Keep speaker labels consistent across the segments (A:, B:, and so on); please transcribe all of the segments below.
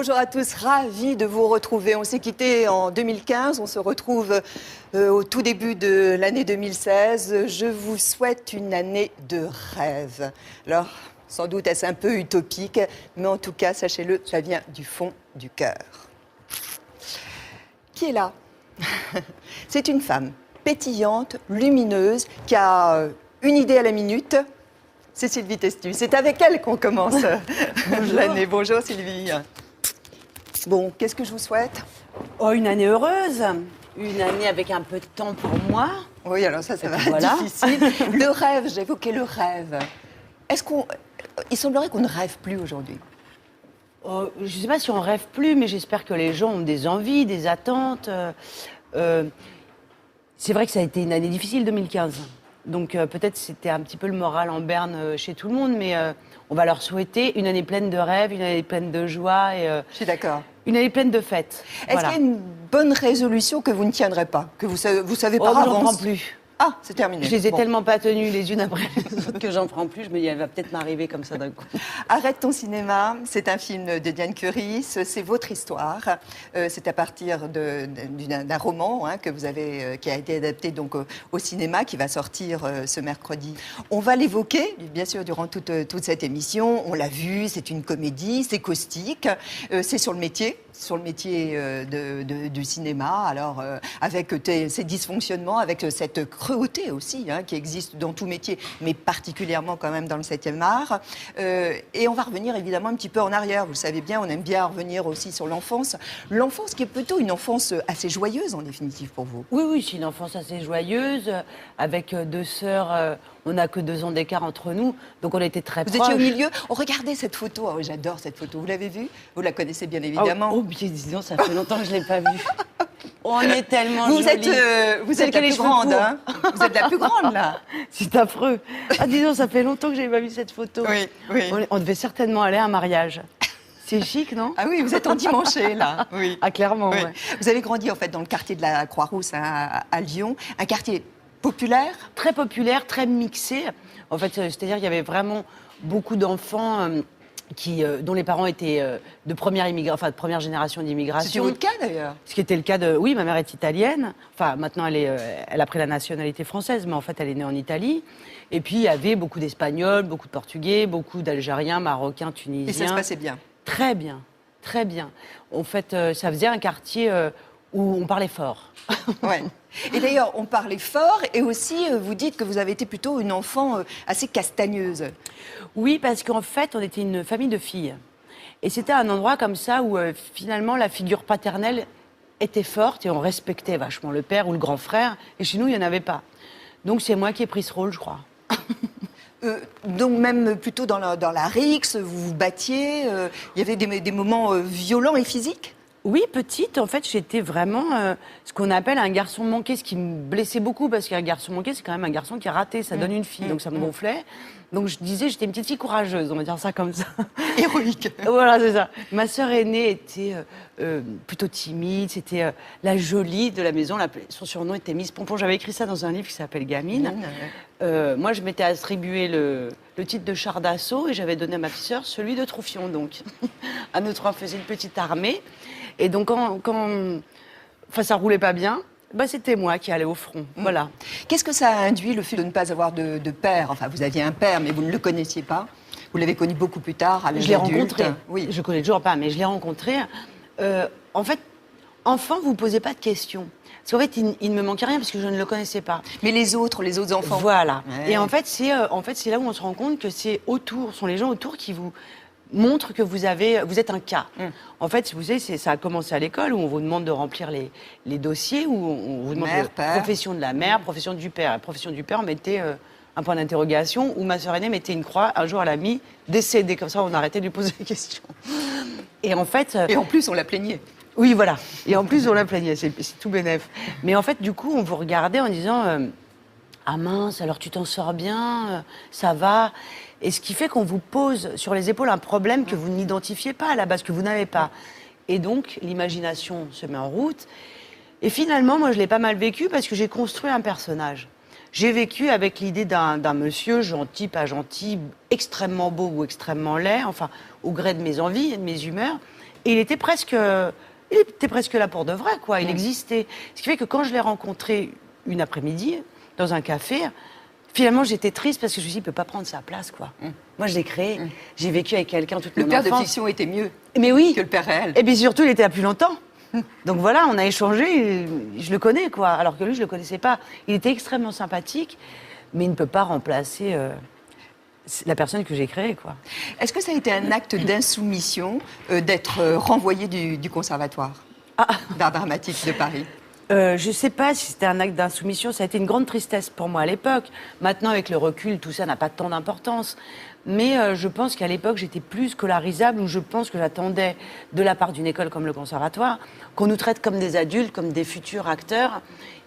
A: bonjour à tous, ravi de vous retrouver. On s'est quitté en 2015, on se retrouve au tout début de l'année 2016. Je vous souhaite une année de rêve. Alors, sans doute est-ce un peu utopique, mais en tout cas, sachez-le, ça vient du fond du cœur. Qui est là? C'est une femme pétillante, lumineuse, qui a une idée à la minute. C'est Sylvie Testu. C'est avec elle qu'on commence l'année. Bonjour Sylvie. Bon, qu'est-ce que je vous souhaite?
B: Oh, une année heureuse, une année avec un peu de temps pour moi.
A: Oui, alors ça va être
B: voilà.
A: difficile. Le rêve, j'évoquais le rêve. Il semblerait qu'on ne rêve plus aujourd'hui.
B: Oh, je ne sais pas si on rêve plus, mais j'espère que les gens ont des envies, des attentes. C'est vrai que ça a été une année difficile, 2015. Donc peut-être c'était un petit peu le moral en berne chez tout le monde, mais on va leur souhaiter une année pleine de rêves, une année pleine de joie et
A: Je suis d'accord.
B: une année pleine de fêtes.
A: Est-ce qu'il y a une bonne résolution que vous ne tiendrez pas, que vous savez par
B: J'en
A: avance?
B: prends plus.
A: Ah, c'est terminé.
B: Je les ai
A: Bon.
B: tellement pas tenues les unes après les autres que j'en prends plus. Je me dis, elle va peut-être m'arriver comme ça d'un coup.
A: Arrête ton cinéma, c'est un film de Diane Curis, c'est votre histoire. C'est à partir d'un roman que vous avez, qui a été adapté donc au cinéma, qui va sortir ce mercredi. On va l'évoquer, bien sûr, durant toute cette émission. On l'a vu, c'est une comédie, c'est caustique, c'est sur le métier du cinéma. Alors, avec ces dysfonctionnements, avec cette cruauté aussi qui existe dans tout métier, mais particulièrement quand même dans le 7e art. Et on va revenir évidemment un petit peu en arrière. Vous le savez bien, on aime bien revenir aussi sur l'enfance. L'enfance qui est plutôt une enfance assez joyeuse en définitive pour vous.
B: Oui, c'est une enfance assez joyeuse, avec deux sœurs. On n'a que 2 ans d'écart entre nous, donc on était très proches.
A: Vous étiez au milieu. Oh, regardez cette photo. Oh, j'adore cette photo. Vous l'avez vue? Vous la connaissez bien évidemment.
B: Oh, bien disons, ça fait longtemps que je ne l'ai pas vue. On est tellement
A: Vous
B: jolis.
A: êtes la plus grande, hein? Vous êtes la plus grande, là.
B: C'est affreux. Ah, disons, ça fait longtemps que je n'ai pas vu cette photo.
A: Oui.
B: On devait certainement aller à un mariage. C'est chic, non?
A: Ah oui, vous êtes endimanché, là. Oui.
B: Ah, clairement,
A: Oui.
B: ouais.
A: Vous avez grandi, en fait, dans le quartier de la Croix-Rousse, à Lyon. Un quartier populaire?
B: Très populaire, très mixé. En fait, c'est-à-dire qu'il y avait vraiment beaucoup d'enfants dont les parents étaient de première génération d'immigration.
A: C'est votre cas, d'ailleurs.
B: Ce qui était le cas de... Oui, ma mère est italienne. Enfin, maintenant, elle a pris la nationalité française, mais en fait, elle est née en Italie. Et puis, il y avait beaucoup d'Espagnols, beaucoup de Portugais, beaucoup d'Algériens, Marocains, Tunisiens.
A: Et ça se passait bien?
B: Très bien, très bien. En fait, ça faisait un quartier où on parlait fort.
A: Ouais. Et d'ailleurs, on parlait fort et aussi, vous dites que vous avez été plutôt une enfant assez castagneuse.
B: Oui, parce qu'en fait, on était une famille de filles. Et c'était un endroit comme ça où, finalement, la figure paternelle était forte et on respectait vachement le père ou le grand frère. Et chez nous, il n'y en avait pas. Donc, c'est moi qui ai pris ce rôle, je crois.
A: Donc même plutôt dans la rixe, vous vous battiez, il y avait des moments violents et physiques?
B: Oui, petite, en fait, j'étais vraiment ce qu'on appelle un garçon manqué, ce qui me blessait beaucoup, parce qu'un garçon manqué, c'est quand même un garçon qui a raté, ça donne une fille, donc ça me gonflait. Donc je disais, j'étais une petite fille courageuse, on va dire ça comme ça.
A: Héroïque.
B: Voilà, c'est ça. Ma sœur aînée était plutôt timide, c'était la jolie de la maison, son surnom était Miss Pompon. J'avais écrit ça dans un livre qui s'appelle Gamine. Moi, je m'étais attribué le titre de char d'assaut et j'avais donné à ma petite sœur celui de Troufion, donc. À nous trois, on faisait une petite armée. Et donc, quand ça roulait pas bien, c'était moi qui allais au front. Voilà.
A: Qu'est-ce que ça a induit, le fait de ne pas avoir de père? Enfin, vous aviez un père, mais vous ne le connaissiez pas. Vous l'avez connu beaucoup plus tard, à l'âge adulte.
B: Je l'ai rencontré.
A: Oui.
B: Je connais toujours pas, mais je l'ai rencontré. En fait, enfant, vous ne posez pas de questions. Parce qu'en fait, il ne me manquait rien parce que je ne le connaissais pas.
A: Mais les autres enfants.
B: Voilà.
A: Ouais.
B: Et en fait, c'est là où on se rend compte que sont les gens autour qui vous montrent que vous êtes un cas. En fait, vous savez, ça a commencé à l'école où on vous demande de remplir les dossiers, où on vous demande profession de la mère, profession du père. La profession du père, on mettait un point d'interrogation, où ma sœur aînée mettait une croix. Un jour, elle a mis décédé. Comme ça, on arrêtait de lui poser des questions. Et en fait...
A: Et en plus, on la plaignait.
B: Oui, voilà. Et en plus, on la plaignait. C'est tout bénef. Mais en fait, du coup, on vous regardait en disant ah mince, alors tu t'en sors bien, ça va. Et ce qui fait qu'on vous pose sur les épaules un problème que vous n'identifiez pas à la base, que vous n'avez pas. Et donc, l'imagination se met en route. Et finalement, moi, je l'ai pas mal vécu parce que j'ai construit un personnage. J'ai vécu avec l'idée d'un monsieur gentil, pas gentil, extrêmement beau ou extrêmement laid, enfin, au gré de mes envies et de mes humeurs. Et il était presque là pour de vrai, quoi. Il existait. Ce qui fait que quand je l'ai rencontré une après-midi, dans un café, finalement, j'étais triste parce que je me suis dit, il ne peut pas prendre sa place, quoi. Moi, je l'ai créé. J'ai vécu avec quelqu'un toute mon enfance.
A: Le père de fiction était mieux que le père réel.
B: Et puis surtout, il était là plus longtemps. Donc voilà, on a échangé, et je le connais, quoi. Alors que lui, je ne le connaissais pas. Il était extrêmement sympathique, mais il ne peut pas remplacer la personne que j'ai créée, quoi.
A: Est-ce que ça a été un acte d'insoumission d'être renvoyé du conservatoire d'art dramatique de Paris?
B: Je ne sais pas si c'était un acte d'insoumission. Ça a été une grande tristesse pour moi à l'époque. Maintenant, avec le recul, tout ça n'a pas tant d'importance. Mais je pense qu'à l'époque, j'étais plus scolarisable, ou je pense que j'attendais, de la part d'une école comme le conservatoire, qu'on nous traite comme des adultes, comme des futurs acteurs.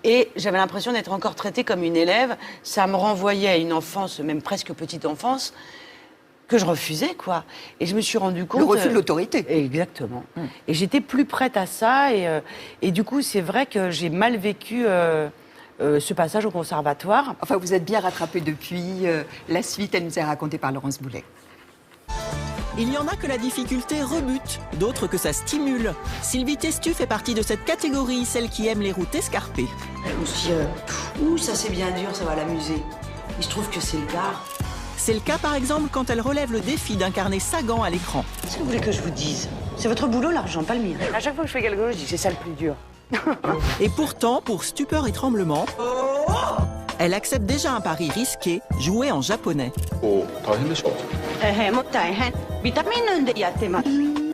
B: Et j'avais l'impression d'être encore traitée comme une élève. Ça me renvoyait à une enfance, même presque petite enfance, que je refusais, quoi. Et je me suis rendu compte...
A: Le refus de l'autorité.
B: Exactement. Et j'étais plus prête à ça. Et du coup, c'est vrai que j'ai mal vécu ce passage au conservatoire.
A: Enfin, vous êtes bien rattrapée depuis. La suite, elle nous est racontée par Laurence Boulet.
C: Il y en a que la difficulté rebute, d'autres que ça stimule. Sylvie Testu fait partie de cette catégorie, celle qui aime les routes escarpées.
B: On se dit, ça c'est bien dur, ça va l'amuser. Et je trouve que c'est le cas.
C: C'est le cas par exemple quand elle relève le défi d'incarner Sagan à l'écran.
B: Qu'est-ce que vous voulez que je vous dise? C'est votre boulot, l'argent, pas le mien. À chaque fois que je fais quelque chose, je dis c'est ça le plus dur.
C: Et pourtant, pour stupeur et tremblement, elle accepte déjà un pari risqué, joué en japonais.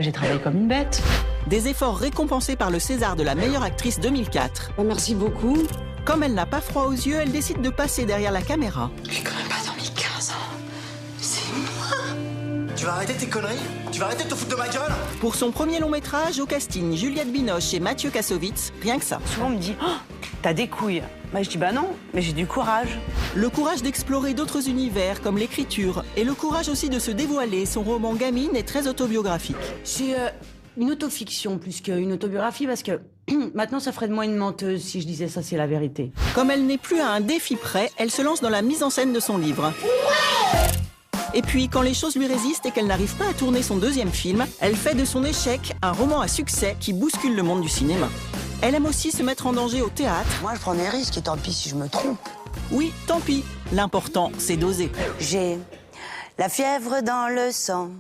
B: J'ai travaillé comme une bête.
C: Des efforts récompensés par le César de la meilleure actrice 2004.
B: Merci beaucoup.
C: Comme elle n'a pas froid aux yeux, elle décide de passer derrière la caméra.
B: J'ai quand même pas dormi 15 ans. C'est moi.
D: Tu vas arrêter tes conneries? Tu vas arrêter de te foutre de ma gueule?
C: Pour son premier long métrage, au casting, Juliette Binoche et Mathieu Kassovitz, rien que ça.
B: Souvent on me dit, t'as des couilles. Bah, je dis, bah non, mais j'ai du courage.
C: Le courage d'explorer d'autres univers, comme l'écriture, et le courage aussi de se dévoiler. Son roman Gamine est très autobiographique.
B: C'est une autofiction plus qu'une autobiographie, parce que maintenant ça ferait de moi une menteuse si je disais ça, c'est la vérité.
C: Comme elle n'est plus à un défi près, elle se lance dans la mise en scène de son livre. Et puis, quand les choses lui résistent et qu'elle n'arrive pas à tourner son deuxième film, elle fait de son échec un roman à succès qui bouscule le monde du cinéma. Elle aime aussi se mettre en danger au théâtre.
B: Moi je prends des risques et tant pis si je me trompe.
C: Oui, tant pis. L'important, c'est d'oser.
E: J'ai la fièvre dans le sang.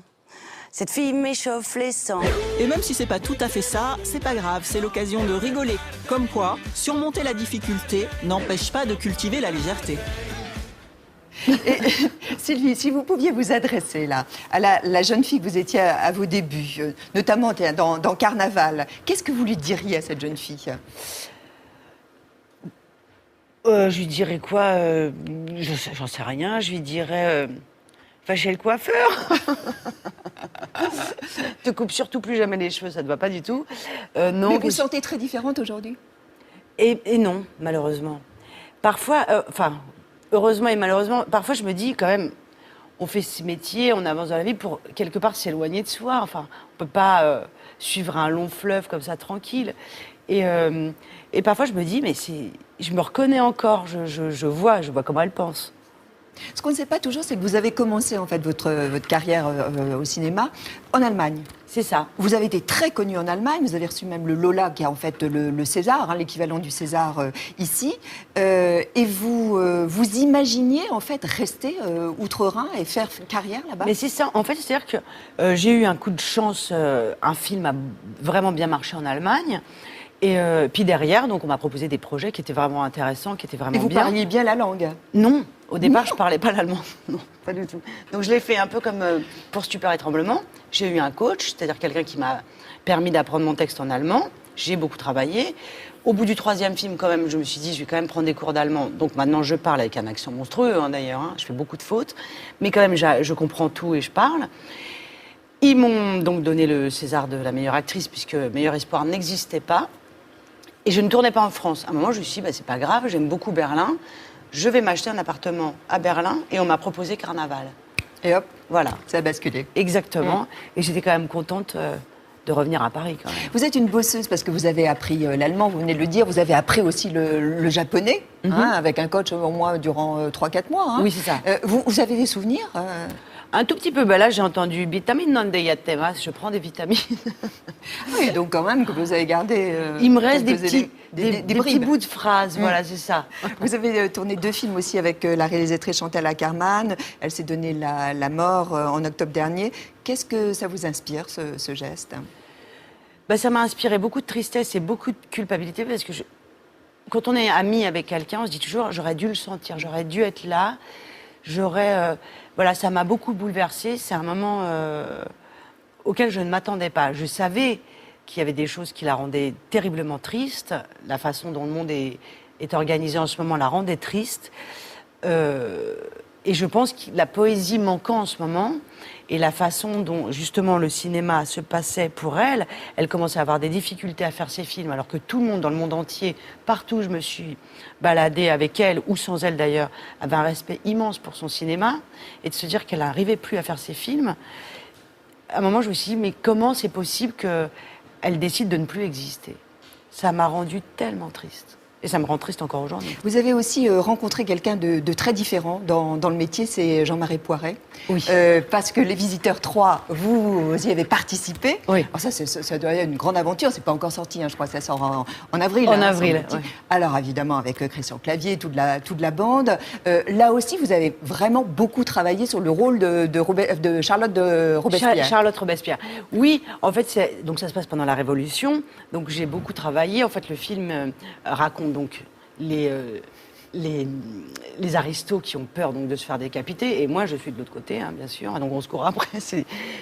E: Cette fille m'échauffe les sangs.
C: Et même si c'est pas tout à fait ça, c'est pas grave, c'est l'occasion de rigoler. Comme quoi, surmonter la difficulté n'empêche pas de cultiver la légèreté.
A: Et, Sylvie, si vous pouviez vous adresser là à la jeune fille que vous étiez à vos débuts, notamment dans Carnaval, qu'est-ce que vous lui diriez à cette jeune fille?
B: Je lui dirais quoi? J'en sais rien. Je lui dirais... va chez le coiffeur. Te coupe surtout plus jamais les cheveux, ça te va pas du tout. Non.
A: Mais vous vous sentez très différente aujourd'hui?
B: Et non, malheureusement. Parfois, heureusement et malheureusement, parfois je me dis quand même, on fait ce métier, on avance dans la vie pour quelque part s'éloigner de soi. Enfin, on peut pas suivre un long fleuve comme ça tranquille. Et parfois je me dis, mais je me reconnais encore, je vois comment elle pense.
A: Ce qu'on ne sait pas toujours, c'est que vous avez commencé en fait votre carrière au cinéma en Allemagne.
B: C'est ça.
A: Vous avez été très connue en Allemagne, vous avez reçu même le Lola, qui est en fait le César, hein, l'équivalent du César ici. Et vous imaginiez en fait rester outre-Rhin et faire carrière là-bas?
B: Mais c'est ça. En fait, c'est-à-dire que j'ai eu un coup de chance. Un film a vraiment bien marché en Allemagne. Et puis derrière, donc on m'a proposé des projets qui étaient vraiment intéressants, qui étaient vraiment bien.
A: Et vous parliez bien la langue?
B: Non. Au départ, je parlais pas l'allemand. Non, pas du tout. Donc je l'ai fait un peu comme pour Stupeur et Tremblement. J'ai eu un coach, c'est-à-dire quelqu'un qui m'a permis d'apprendre mon texte en allemand. J'ai beaucoup travaillé. Au bout du troisième film, quand même, je me suis dit, je vais quand même prendre des cours d'allemand. Donc maintenant, je parle avec un accent monstrueux, hein, d'ailleurs. Hein. Je fais beaucoup de fautes. Mais quand même, je comprends tout et je parle. Ils m'ont donc donné le César de la meilleure actrice, puisque Meilleur Espoir n'existait pas. Et je ne tournais pas en France. À un moment, je me suis dit, c'est pas grave, j'aime beaucoup Berlin. Je vais m'acheter un appartement à Berlin et on m'a proposé Carnaval.
A: Et hop,
B: voilà.
A: Ça a basculé.
B: Exactement. Et j'étais quand même contente de revenir à Paris quand même.
A: Vous êtes une bosseuse parce que vous avez appris l'allemand, vous venez de le dire, vous avez appris aussi le japonais, avec un coach au moins durant 3-4 mois. Hein.
B: Oui, c'est ça.
A: Vous avez des souvenirs
B: Un tout petit peu. Là, j'ai entendu vitamine non de yatemas. Je prends des vitamines.
A: Oui, donc quand même que vous avez gardé.
B: Il me reste des
A: quelques
B: petits bouts de phrases. Voilà, c'est ça.
A: Vous avez tourné 2 films aussi avec la réalisatrice Chantal Akerman. Elle s'est donné la mort en octobre dernier. Qu'est-ce que ça vous inspire, ce geste?
B: Ça m'a inspiré beaucoup de tristesse et beaucoup de culpabilité parce que quand on est ami avec quelqu'un, on se dit toujours j'aurais dû le sentir, j'aurais dû être là, voilà, ça m'a beaucoup bouleversée. C'est un moment auquel je ne m'attendais pas. Je savais qu'il y avait des choses qui la rendaient terriblement triste. La façon dont le monde est organisé en ce moment la rendait triste. Et je pense que la poésie manquant en ce moment, et la façon dont justement le cinéma se passait pour elle, elle commençait à avoir des difficultés à faire ses films, alors que tout le monde dans le monde entier, partout où je me suis baladée avec elle, ou sans elle d'ailleurs, avait un respect immense pour son cinéma, et de se dire qu'elle n'arrivait plus à faire ses films. À un moment, je me suis dit, mais comment c'est possible qu'elle décide de ne plus exister? Ça m'a rendue tellement triste. Et ça me rend triste encore aujourd'hui.
A: Vous avez aussi rencontré quelqu'un de très différent dans le métier, c'est Jean-Marie Poiret.
B: Oui.
A: Parce que Les Visiteurs 3, vous y avez participé.
B: Oui.
A: Alors ça doit être une grande aventure. C'est pas encore sorti, hein. Je crois que ça sort en avril.
B: En avril, oui.
A: Alors évidemment avec Christian Clavier, toute la bande. Là aussi, vous avez vraiment beaucoup travaillé sur le rôle de Charlotte de Robespierre.
B: Charlotte Robespierre. Oui, en fait, donc ça se passe pendant la Révolution. Donc j'ai beaucoup travaillé. En fait, le film raconte donc les aristos qui ont peur donc de se faire décapiter, et moi je suis de l'autre côté, hein, bien sûr, donc on se court après.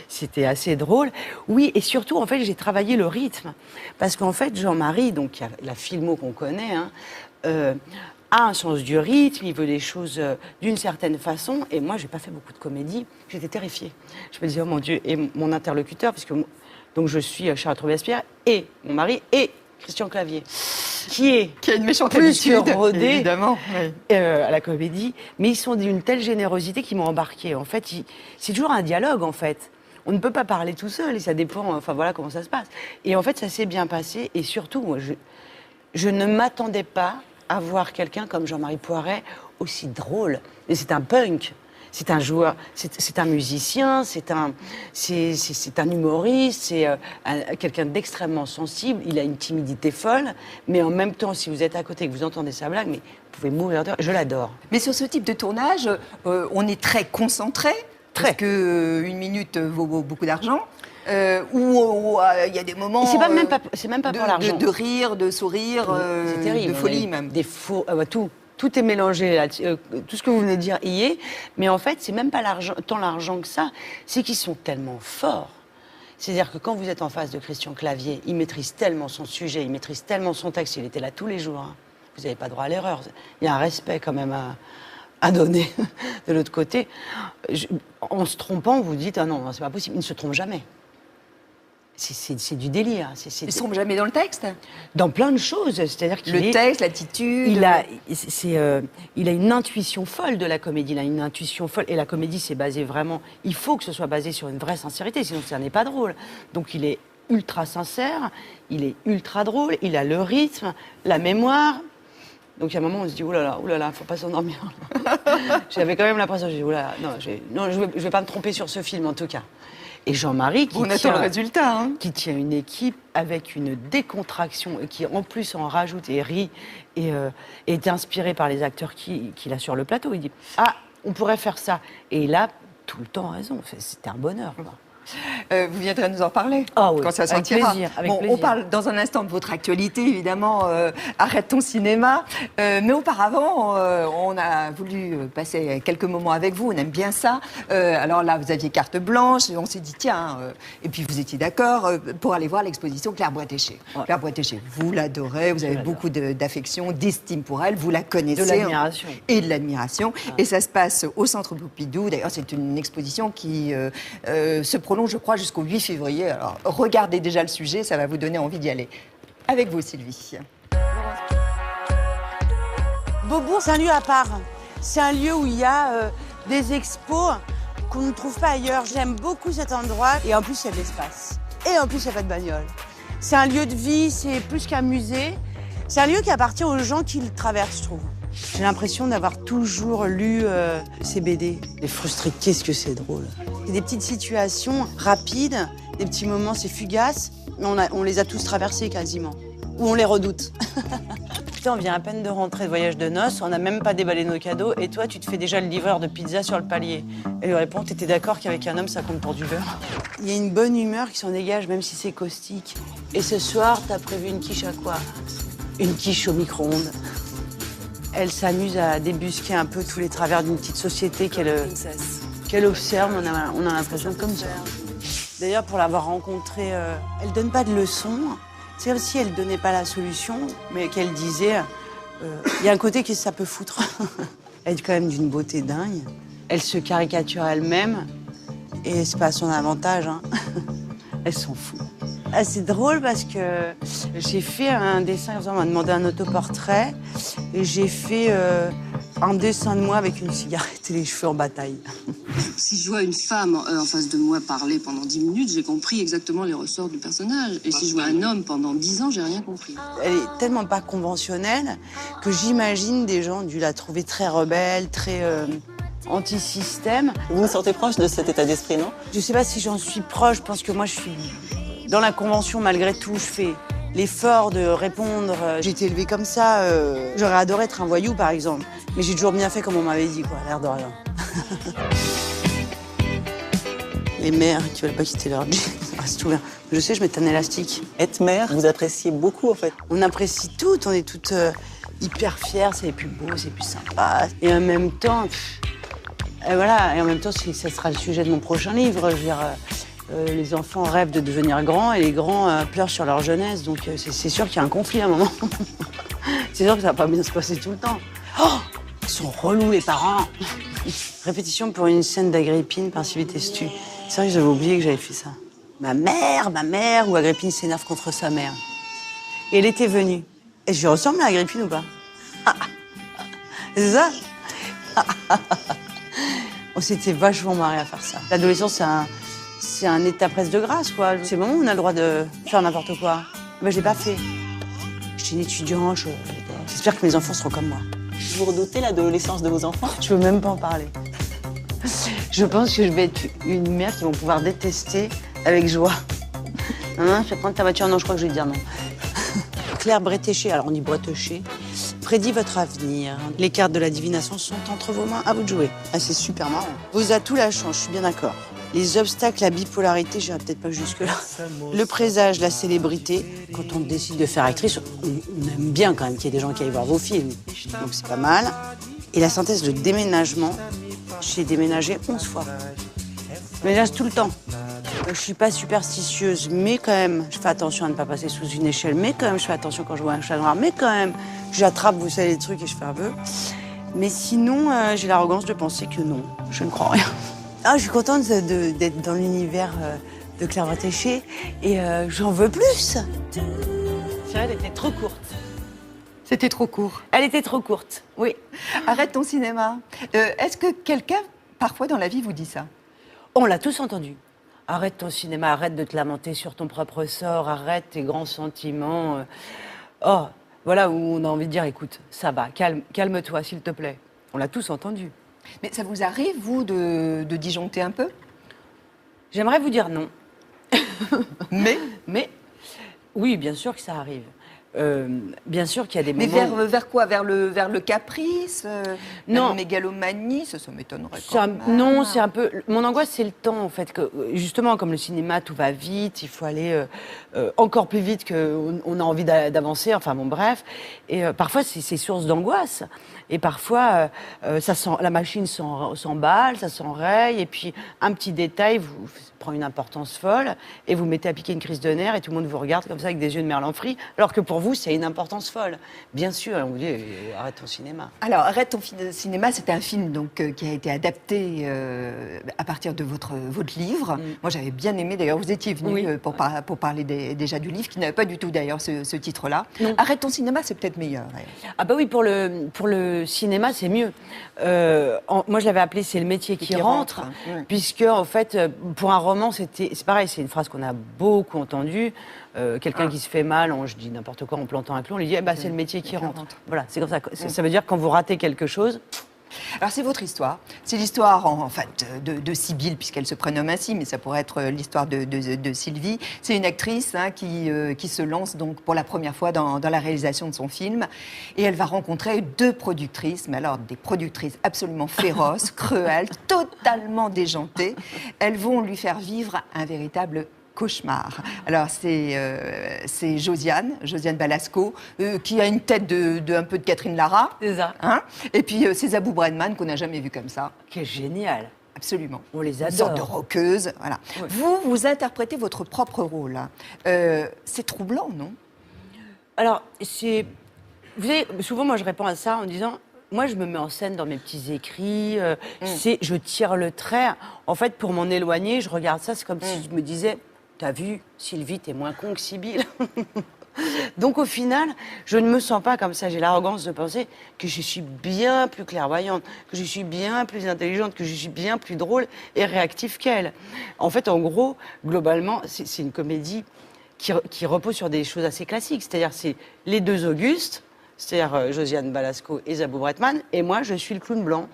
B: C'était assez drôle. Oui, et surtout en fait j'ai travaillé le rythme, parce qu'en fait Jean-Marie, donc la filmo qu'on connaît, hein, a un sens du rythme, il veut les choses d'une certaine façon, et moi j'ai pas fait beaucoup de comédie, j'étais terrifiée. Je me disais oh mon Dieu, et mon interlocuteur, puisque donc je suis Charlotte Robespierre et mon mari et Christian Clavier, qui a une méchante plus que rodé,
A: évidemment, oui.
B: À la comédie, mais ils sont d'une telle générosité qu'ils m'ont embarqué. En fait, c'est toujours un dialogue, en fait. On ne peut pas parler tout seul, et ça dépend, enfin voilà comment ça se passe. Et en fait, ça s'est bien passé, et surtout, moi, je ne m'attendais pas à voir quelqu'un comme Jean-Marie Poiret aussi drôle. Et c'est un punk. C'est un joueur, c'est un musicien, c'est un humoriste, c'est quelqu'un d'extrêmement sensible. Il a une timidité folle, mais en même temps, si vous êtes à côté et que vous entendez sa blague, mais vous pouvez mourir de rire. Je l'adore.
A: Mais sur ce type de tournage, on est très concentré, parce que une minute vaut beaucoup d'argent. Où il y a des moments.
B: C'est même pas pour l'argent.
A: De rire, de sourire,
B: c'est terrible,
A: de folie même.
B: Des faux, tout est mélangé là, tout ce que vous venez de dire y est, mais en fait, c'est même pas tant l'argent que ça, c'est qu'ils sont tellement forts. C'est-à-dire que quand vous êtes en face de Christian Clavier, il maîtrise tellement son sujet, il maîtrise tellement son texte, il était là tous les jours. Hein. Vous n'avez pas droit à l'erreur. Il y a un respect quand même à donner de l'autre côté. En se trompant, vous dites ah non, c'est pas possible. Il ne se trompe jamais. C'est du délire.
A: Il ne se trompe jamais dans le texte?
B: Dans plein de choses. C'est-à-dire qu'il
A: le texte, l'attitude.
B: Il a une intuition folle de la comédie. Il a une intuition folle. Et la comédie, c'est basé vraiment. Il faut que ce soit basé sur une vraie sincérité, sinon ça n'est pas drôle. Donc il est ultra sincère, il est ultra drôle, il a le rythme, la mémoire. Donc il y a un moment où on se dit oulala, faut pas s'endormir. J'avais quand même l'impression, je dis oulala, non, je vais pas me tromper sur ce film en tout cas. Et Jean-Marie qui
A: attend le résultat, hein.
B: Qui tient une équipe avec une décontraction et qui en plus en rajoute et rit et est inspiré par les acteurs qu'il a sur le plateau. Il dit ah, on pourrait faire ça. Et il a tout le temps raison. C'était un bonheur, quoi.
A: Vous viendrez nous en parler
B: oui,
A: quand ça sortira.
B: Avec plaisir.
A: On parle dans un instant de votre actualité, évidemment, Arrête ton cinéma. Mais auparavant, on a voulu passer quelques moments avec vous, on aime bien ça. Alors là, vous aviez carte blanche, et on s'est dit, tiens, et puis vous étiez d'accord pour aller voir l'exposition Claire Boitéché. Ouais. Claire Boitéché, vous l'adorez, vous avez beaucoup d'affection, d'estime pour elle, vous la connaissez.
B: De l'admiration.
A: Et de l'admiration. Ah. Et ça se passe au Centre Pompidou. D'ailleurs, c'est une exposition qui se prolonge, je crois, jusqu'au 8 février. Alors, regardez déjà le sujet, ça va vous donner envie d'y aller. Avec vous, Sylvie.
E: Beaubourg, c'est un lieu à part. C'est un lieu où il y a des expos qu'on ne trouve pas ailleurs. J'aime beaucoup cet endroit. Et en plus, il y a de l'espace. Et en plus, il n'y a pas de bagnole. C'est un lieu de vie, c'est plus qu'un musée. C'est un lieu qui appartient aux gens qui le traversent, je trouve. J'ai l'impression d'avoir toujours lu ces BD. Les frustrés, qu'est-ce que c'est drôle. C'est des petites situations rapides, des petits moments, c'est fugace, mais on les a tous traversés quasiment. Ou on les redoute. Putain, on vient à peine de rentrer de voyage de noces, on n'a même pas déballé nos cadeaux, et toi, tu te fais déjà le livreur de pizza sur le palier. Et lui répond, t'étais d'accord qu'avec un homme, ça compte pour du beurre? Il y a une bonne humeur qui s'en dégage, même si c'est caustique. Et ce soir, t'as prévu une quiche à quoi? Une quiche au micro-ondes. Elle s'amuse à débusquer un peu tous les travers d'une petite société qu'elle observe, on a l'impression comme ça. D'ailleurs, pour l'avoir rencontrée, elle donne pas de leçons. C'est comme si elle donnait pas la solution, mais qu'elle disait, il y a un côté que ça peut foutre. Elle est quand même d'une beauté dingue. Elle se caricature elle-même, et c'est pas à son avantage, hein. Elle s'en fout. Ah, c'est drôle parce que j'ai fait un dessin, on m'a demandé un autoportrait, et j'ai fait un dessin de moi avec une cigarette et les cheveux en bataille.
F: Si je vois une femme en face de moi parler pendant 10 minutes, j'ai compris exactement les ressorts du personnage. Et si je vois un homme pendant 10 ans, j'ai rien compris.
E: Elle est tellement pas conventionnelle que j'imagine des gens dû la trouver très rebelle, très anti-système.
C: Vous vous sentez proche de cet état d'esprit, non?
E: Je sais pas si j'en suis proche, je pense que moi je suis dans la convention malgré tout, je fais l'effort de répondre. J'ai été élevée comme ça, j'aurais adoré être un voyou par exemple. Mais j'ai toujours bien fait comme on m'avait dit, quoi, l'air de rien. Les mères qui veulent pas quitter leur jean, ça reste ouvert. Je sais, je mets un élastique.
C: Être mère, vous appréciez beaucoup, en fait.
E: On apprécie toutes, on est toutes hyper fières, c'est les plus beaux, c'est les plus sympa. Et en même temps, et voilà, et en même temps, ça sera le sujet de mon prochain livre. Je veux dire, les enfants rêvent de devenir grands et les grands pleurent sur leur jeunesse. Donc c'est sûr qu'il y a un conflit à un moment. C'est sûr que ça va pas bien se passer tout le temps. Oh, ils sont relous les parents. Répétition pour une scène d'Agrippine par Sylvie Testu. C'est vrai que j'avais oublié que j'avais fait ça. Ma mère, où Agrippine s'énerve contre sa mère. Et elle était venue. Et je lui ressemble à Agrippine ou pas? C'est ça? On s'était vachement marrés à faire ça. L'adolescence, c'est un état presque de grâce, quoi. C'est le moment où on a le droit de faire n'importe quoi. Ben, je l'ai pas fait. J'étais une étudiante, j'espère que mes enfants seront comme moi.
C: Vous redoutez l'adolescence de vos enfants?
E: Je veux même pas en parler. Je pense que je vais être une mère qu'ils vont pouvoir détester avec joie. Non, je vais prendre ta voiture. Non, je crois que je vais dire non. Claire Bretéché, alors on dit Bretéché, prédit votre avenir. Les cartes de la divination sont entre vos mains, à vous de jouer. Ah, c'est super marrant. Vos atouts, la chance, je suis bien d'accord. Les obstacles, la bipolarité, j'irai peut-être pas jusque-là. Le présage, la célébrité. Quand on décide de faire actrice, on aime bien quand même qu'il y ait des gens qui aillent voir vos films. Donc c'est pas mal. Et la synthèse de déménagement, j'ai déménagé 11 fois. Je ménage tout le temps. Je suis pas superstitieuse, mais quand même, je fais attention à ne pas passer sous une échelle, mais quand même, je fais attention quand je vois un chat noir, mais quand même, j'attrape, vous savez, les trucs et je fais un peu. Mais sinon, j'ai l'arrogance de penser que non, je ne crois rien. Ah, je suis contente d'être dans l'univers de Claire Bretéché et j'en veux plus. C'est vrai, elle était trop courte.
A: C'était trop court.
E: Elle était trop courte, oui.
A: Arrête ton cinéma. Est-ce que quelqu'un, parfois dans la vie, vous dit ça?
B: On l'a tous entendu. Arrête ton cinéma, arrête de te lamenter sur ton propre sort, arrête tes grands sentiments. Oh, voilà où on a envie de dire, écoute, ça va, calme-toi, s'il te plaît. On l'a tous entendu.
A: Mais ça vous arrive, vous, de disjoncter un peu?
B: J'aimerais vous dire non.
A: Mais
B: oui, bien sûr que ça arrive. Bien sûr qu'il y a des
A: Mais
B: moments...
A: vers quoi? Vers le caprice?
B: Non.
A: La mégalomanie? Ça m'étonnerait
B: C'est
A: quand
B: un-
A: même.
B: Non, c'est un peu... Mon angoisse, c'est le temps, en fait. Que, justement, comme le cinéma, tout va vite, il faut aller encore plus vite qu'on a envie d'avancer, enfin bon, bref. Et parfois, c'est source d'angoisse. Et parfois, la machine s'emballe, ça s'enraye, et puis un petit détail vous prend une importance folle, et vous mettez à piquer une crise de nerfs, et tout le monde vous regarde comme ça avec des yeux de merlan frit, alors que pour vous, c'est une importance folle. Bien sûr, et on vous dit, arrête ton cinéma.
A: Alors, Arrête ton cinéma, c'est un film donc, qui a été adapté à partir de votre livre. Moi, j'avais bien aimé, d'ailleurs, vous étiez venu
B: Oui.
A: pour parler déjà du livre, qui n'avait pas du tout, d'ailleurs, ce titre-là.
B: Non.
A: Arrête ton cinéma, c'est peut-être meilleur. Ouais.
B: Ah bah oui, pour le cinéma, c'est mieux. Moi, je l'avais appelé « C'est le métier qui rentre
A: ouais.
B: puisque, en fait, pour un roman, c'est pareil, c'est une phrase qu'on a beaucoup entendue. quelqu'un qui se fait mal, je dis n'importe quoi, en plantant un clou, on lui dit c'est le métier qui rentre. Voilà, c'est comme ça. Ça veut dire que quand vous ratez quelque chose.
A: Alors c'est votre histoire. C'est l'histoire en fait de Sibylle, puisqu'elle se prénomme ainsi, mais ça pourrait être l'histoire de Sylvie. C'est une actrice qui se lance donc pour la première fois dans la réalisation de son film. Et elle va rencontrer 2 productrices, mais alors des productrices absolument féroces, cruelles, totalement déjantées. Elles vont lui faire vivre un véritable cauchemar. Alors c'est Josiane Balasco, qui a une tête un peu de Catherine Lara.
B: C'est ça.
A: Hein, et puis c'est Zabou Bredman qu'on n'a jamais vu comme ça.
B: Qui est génial.
A: Absolument.
B: On les
A: Une
B: adore.
A: sorte de rockeuse. Voilà.
B: Ouais.
A: Vous interprétez votre propre rôle. C'est troublant, non?
B: Alors, vous savez, souvent, moi, je réponds à ça en disant, moi, je me mets en scène dans mes petits écrits, je tire le trait. En fait, pour m'en éloigner, je regarde ça, c'est comme si je me disais, t'as vu, Sylvie, t'es moins con que Sibylle. Donc, au final, je ne me sens pas comme ça. J'ai l'arrogance de penser que je suis bien plus clairvoyante, que je suis bien plus intelligente, que je suis bien plus drôle et réactive qu'elle. En fait, en gros, globalement, c'est une comédie qui repose sur des choses assez classiques. C'est-à-dire, c'est les 2 Augustes, c'est-à-dire Josiane Balasco et Zabou Bretman, et moi, je suis le clown blanc.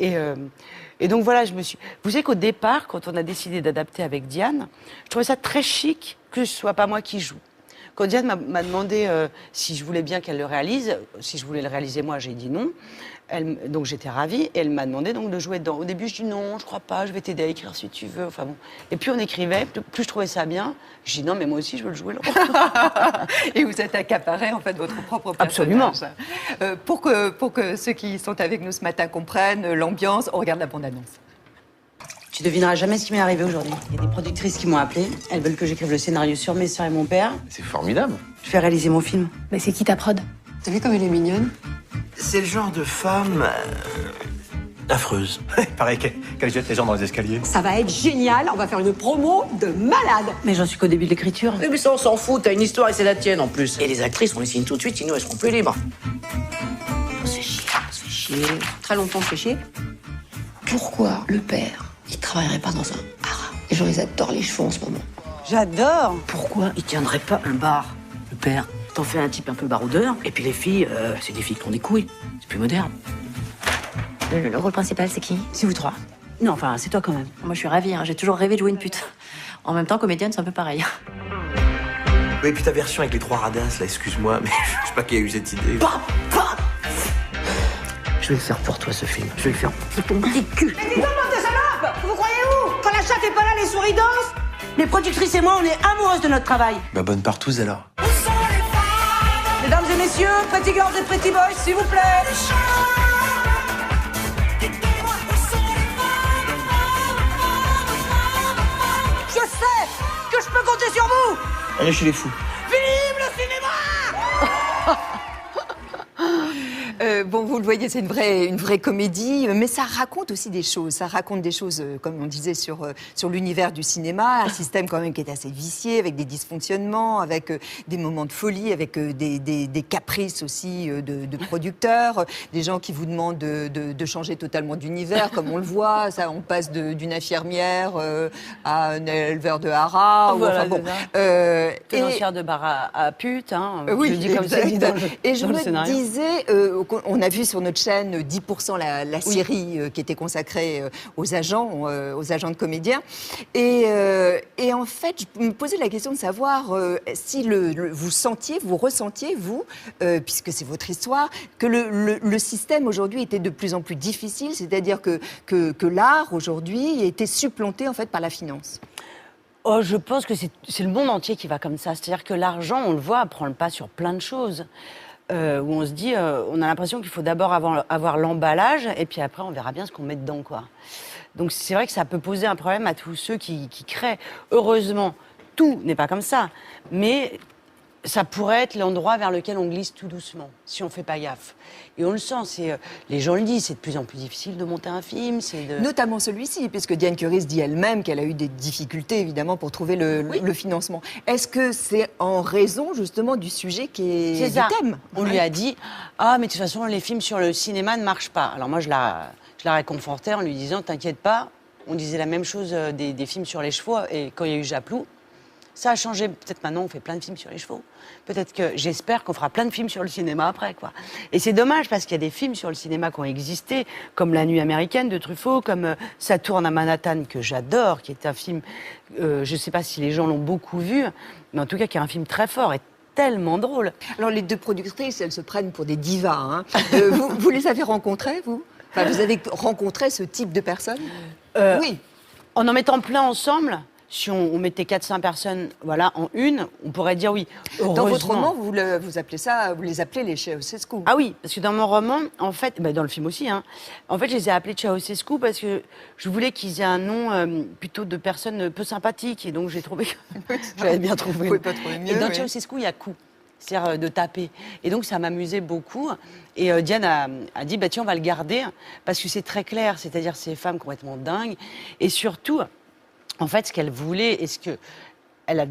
B: Et donc voilà, vous savez qu'au départ, quand on a décidé d'adapter avec Diane, je trouvais ça très chic que ce soit pas moi qui joue. Quand Diane m'a demandé si je voulais bien qu'elle le réalise, si je voulais le réaliser moi, j'ai dit non. Donc j'étais ravie et elle m'a demandé donc de jouer dedans. Au début, je dis non, je crois pas, je vais t'aider à écrire si tu veux. Enfin bon. Et puis on écrivait, plus je trouvais ça bien, je dis non, mais moi aussi je veux le jouer.
A: Et vous êtes accaparé en fait votre propre personnage.
B: Absolument.
A: Pour que ceux qui sont avec nous ce matin comprennent l'ambiance, on regarde la bande-annonce.
E: Tu devineras jamais ce qui m'est arrivé aujourd'hui. Il y a des productrices qui m'ont appelé. Elles veulent que j'écrive le scénario sur mes sœurs et mon père.
G: C'est formidable.
E: Je fais réaliser mon film.
H: Mais c'est qui ta prod?
F: T'as vu comme elle est mignonne?
I: C'est le genre de femme affreuse.
D: Pareil qu'elle jette les gens dans les escaliers.
H: Ça va être génial, on va faire une promo de malade.
E: Mais j'en suis qu'au début de l'écriture.
I: Oui, mais ça, on s'en fout. T'as une histoire et c'est la tienne en plus. Et les actrices, on les signe tout de suite, sinon elles seront plus libres.
H: On se fait chier. Très longtemps, on se fait chier. Pourquoi le père, il travaillerait pas dans un haras? Les gens, ils adorent les chevaux en ce moment.
E: J'adore.
I: Pourquoi il tiendrait pas un bar, le père? T'en fais un type un peu baroudeur, et puis les filles, c'est des filles qui ont des couilles. C'est plus moderne.
H: Le rôle principal, c'est qui?
E: C'est vous 3. Non, enfin, c'est toi quand même.
H: Moi, je suis ravie, j'ai toujours rêvé de jouer une pute. En même temps, comédienne, c'est un peu pareil.
I: Oui, et puis ta version avec les 3 radins, là, excuse-moi, mais je sais pas qui a eu cette idée. Je vais le faire pour toi, ce film. Je vais le faire pour ton petit cul.
E: Mais dis-moi, de salope! Vous croyez où? Quand la chatte est pas là, les souris dansent? Les productrices et moi, on est amoureuses de notre travail.
G: Bah bonne partouze alors.
E: Mesdames et messieurs, pretty girls et pretty boys, s'il vous plaît. Je sais que je peux compter sur vous.
I: Allez, chez les fous.
E: Vive le cinéma!
A: Bon, vous le voyez, c'est une vraie comédie, mais ça raconte aussi des choses. Ça raconte des choses, comme on disait, sur l'univers du cinéma, un système quand même qui est assez vicié, avec des dysfonctionnements, avec des moments de folie, avec des caprices aussi de producteurs, des gens qui vous demandent de changer totalement d'univers, comme on le voit. Ça, on passe d'une infirmière à un éleveur de haras.
B: Voilà,
A: enfin, bon,
B: tenancière de bar à pute, hein.
A: Oui,
B: Je le dis comme ça.
A: Et je
B: dans le
A: me
B: scénario.
A: disais, on a vu sur notre chaîne 10% la série qui était consacrée aux agents de comédiens. Et en fait, je me posais la question de savoir si vous ressentiez, puisque c'est votre histoire, que le système aujourd'hui était de plus en plus difficile, c'est-à-dire que l'art aujourd'hui était supplanté en fait par la finance.
B: Oh, je pense que c'est le monde entier qui va comme ça. C'est-à-dire que l'argent, on le voit, prend le pas sur plein de choses. Où on se dit, on a l'impression qu'il faut d'abord avoir l'emballage, et puis après, on verra bien ce qu'on met dedans, quoi. Donc c'est vrai que ça peut poser un problème à tous ceux qui créent. Heureusement, tout n'est pas comme ça, mais ça pourrait être l'endroit vers lequel on glisse tout doucement, si on ne fait pas gaffe. Et on le sent, les gens le disent, c'est de plus en plus difficile de monter un film.
A: Notamment celui-ci, puisque Diane Curis dit elle-même qu'elle a eu des difficultés, évidemment, pour trouver le financement. Est-ce que c'est en raison, justement, du sujet qui est du thème?
B: On lui a dit, ah, mais de toute façon, les films sur le cinéma ne marchent pas. Alors moi, je la réconfortais en lui disant, t'inquiète pas, on disait la même chose des films sur les chevaux, et quand il y a eu Japlou, Ça a changé. Peut-être maintenant, on fait plein de films sur les chevaux. Peut-être que j'espère qu'on fera plein de films sur le cinéma après, quoi. Et c'est dommage parce qu'il y a des films sur le cinéma qui ont existé, comme La Nuit américaine de Truffaut, comme Ça tourne à Manhattan, que j'adore, qui est un film, je ne sais pas si les gens l'ont beaucoup vu, mais en tout cas, qui est un film très fort et tellement drôle.
A: Alors, les deux productrices, elles se prennent pour des divas. Hein. Vous les avez rencontrées, vous? Enfin, vous avez rencontré ce type de personnes?
B: Oui. En mettant plein ensemble, si on mettait 400 personnes voilà, en une, on pourrait dire oui.
A: Dans votre roman, vous appelez ça, vous les appelez les Ceausescu.
B: Ah oui, parce que dans mon roman, en fait, dans le film aussi, hein, en fait, je les ai appelés Ceausescu parce que je voulais qu'ils aient un nom plutôt de personnes peu sympathiques. Et donc, j'ai trouvé que j'avais bien trouvé.
A: Vous pouvez pas trouver mieux.
B: Et dans
A: oui.
B: Ceausescu, il y a coup. C'est-à-dire de taper. Et donc, ça m'amusait beaucoup. Et Diane a dit, tiens, on va le garder, parce que c'est très clair, c'est-à-dire ces femmes complètement dingues. Et surtout, en fait, ce qu'elle voulait, et ce que elle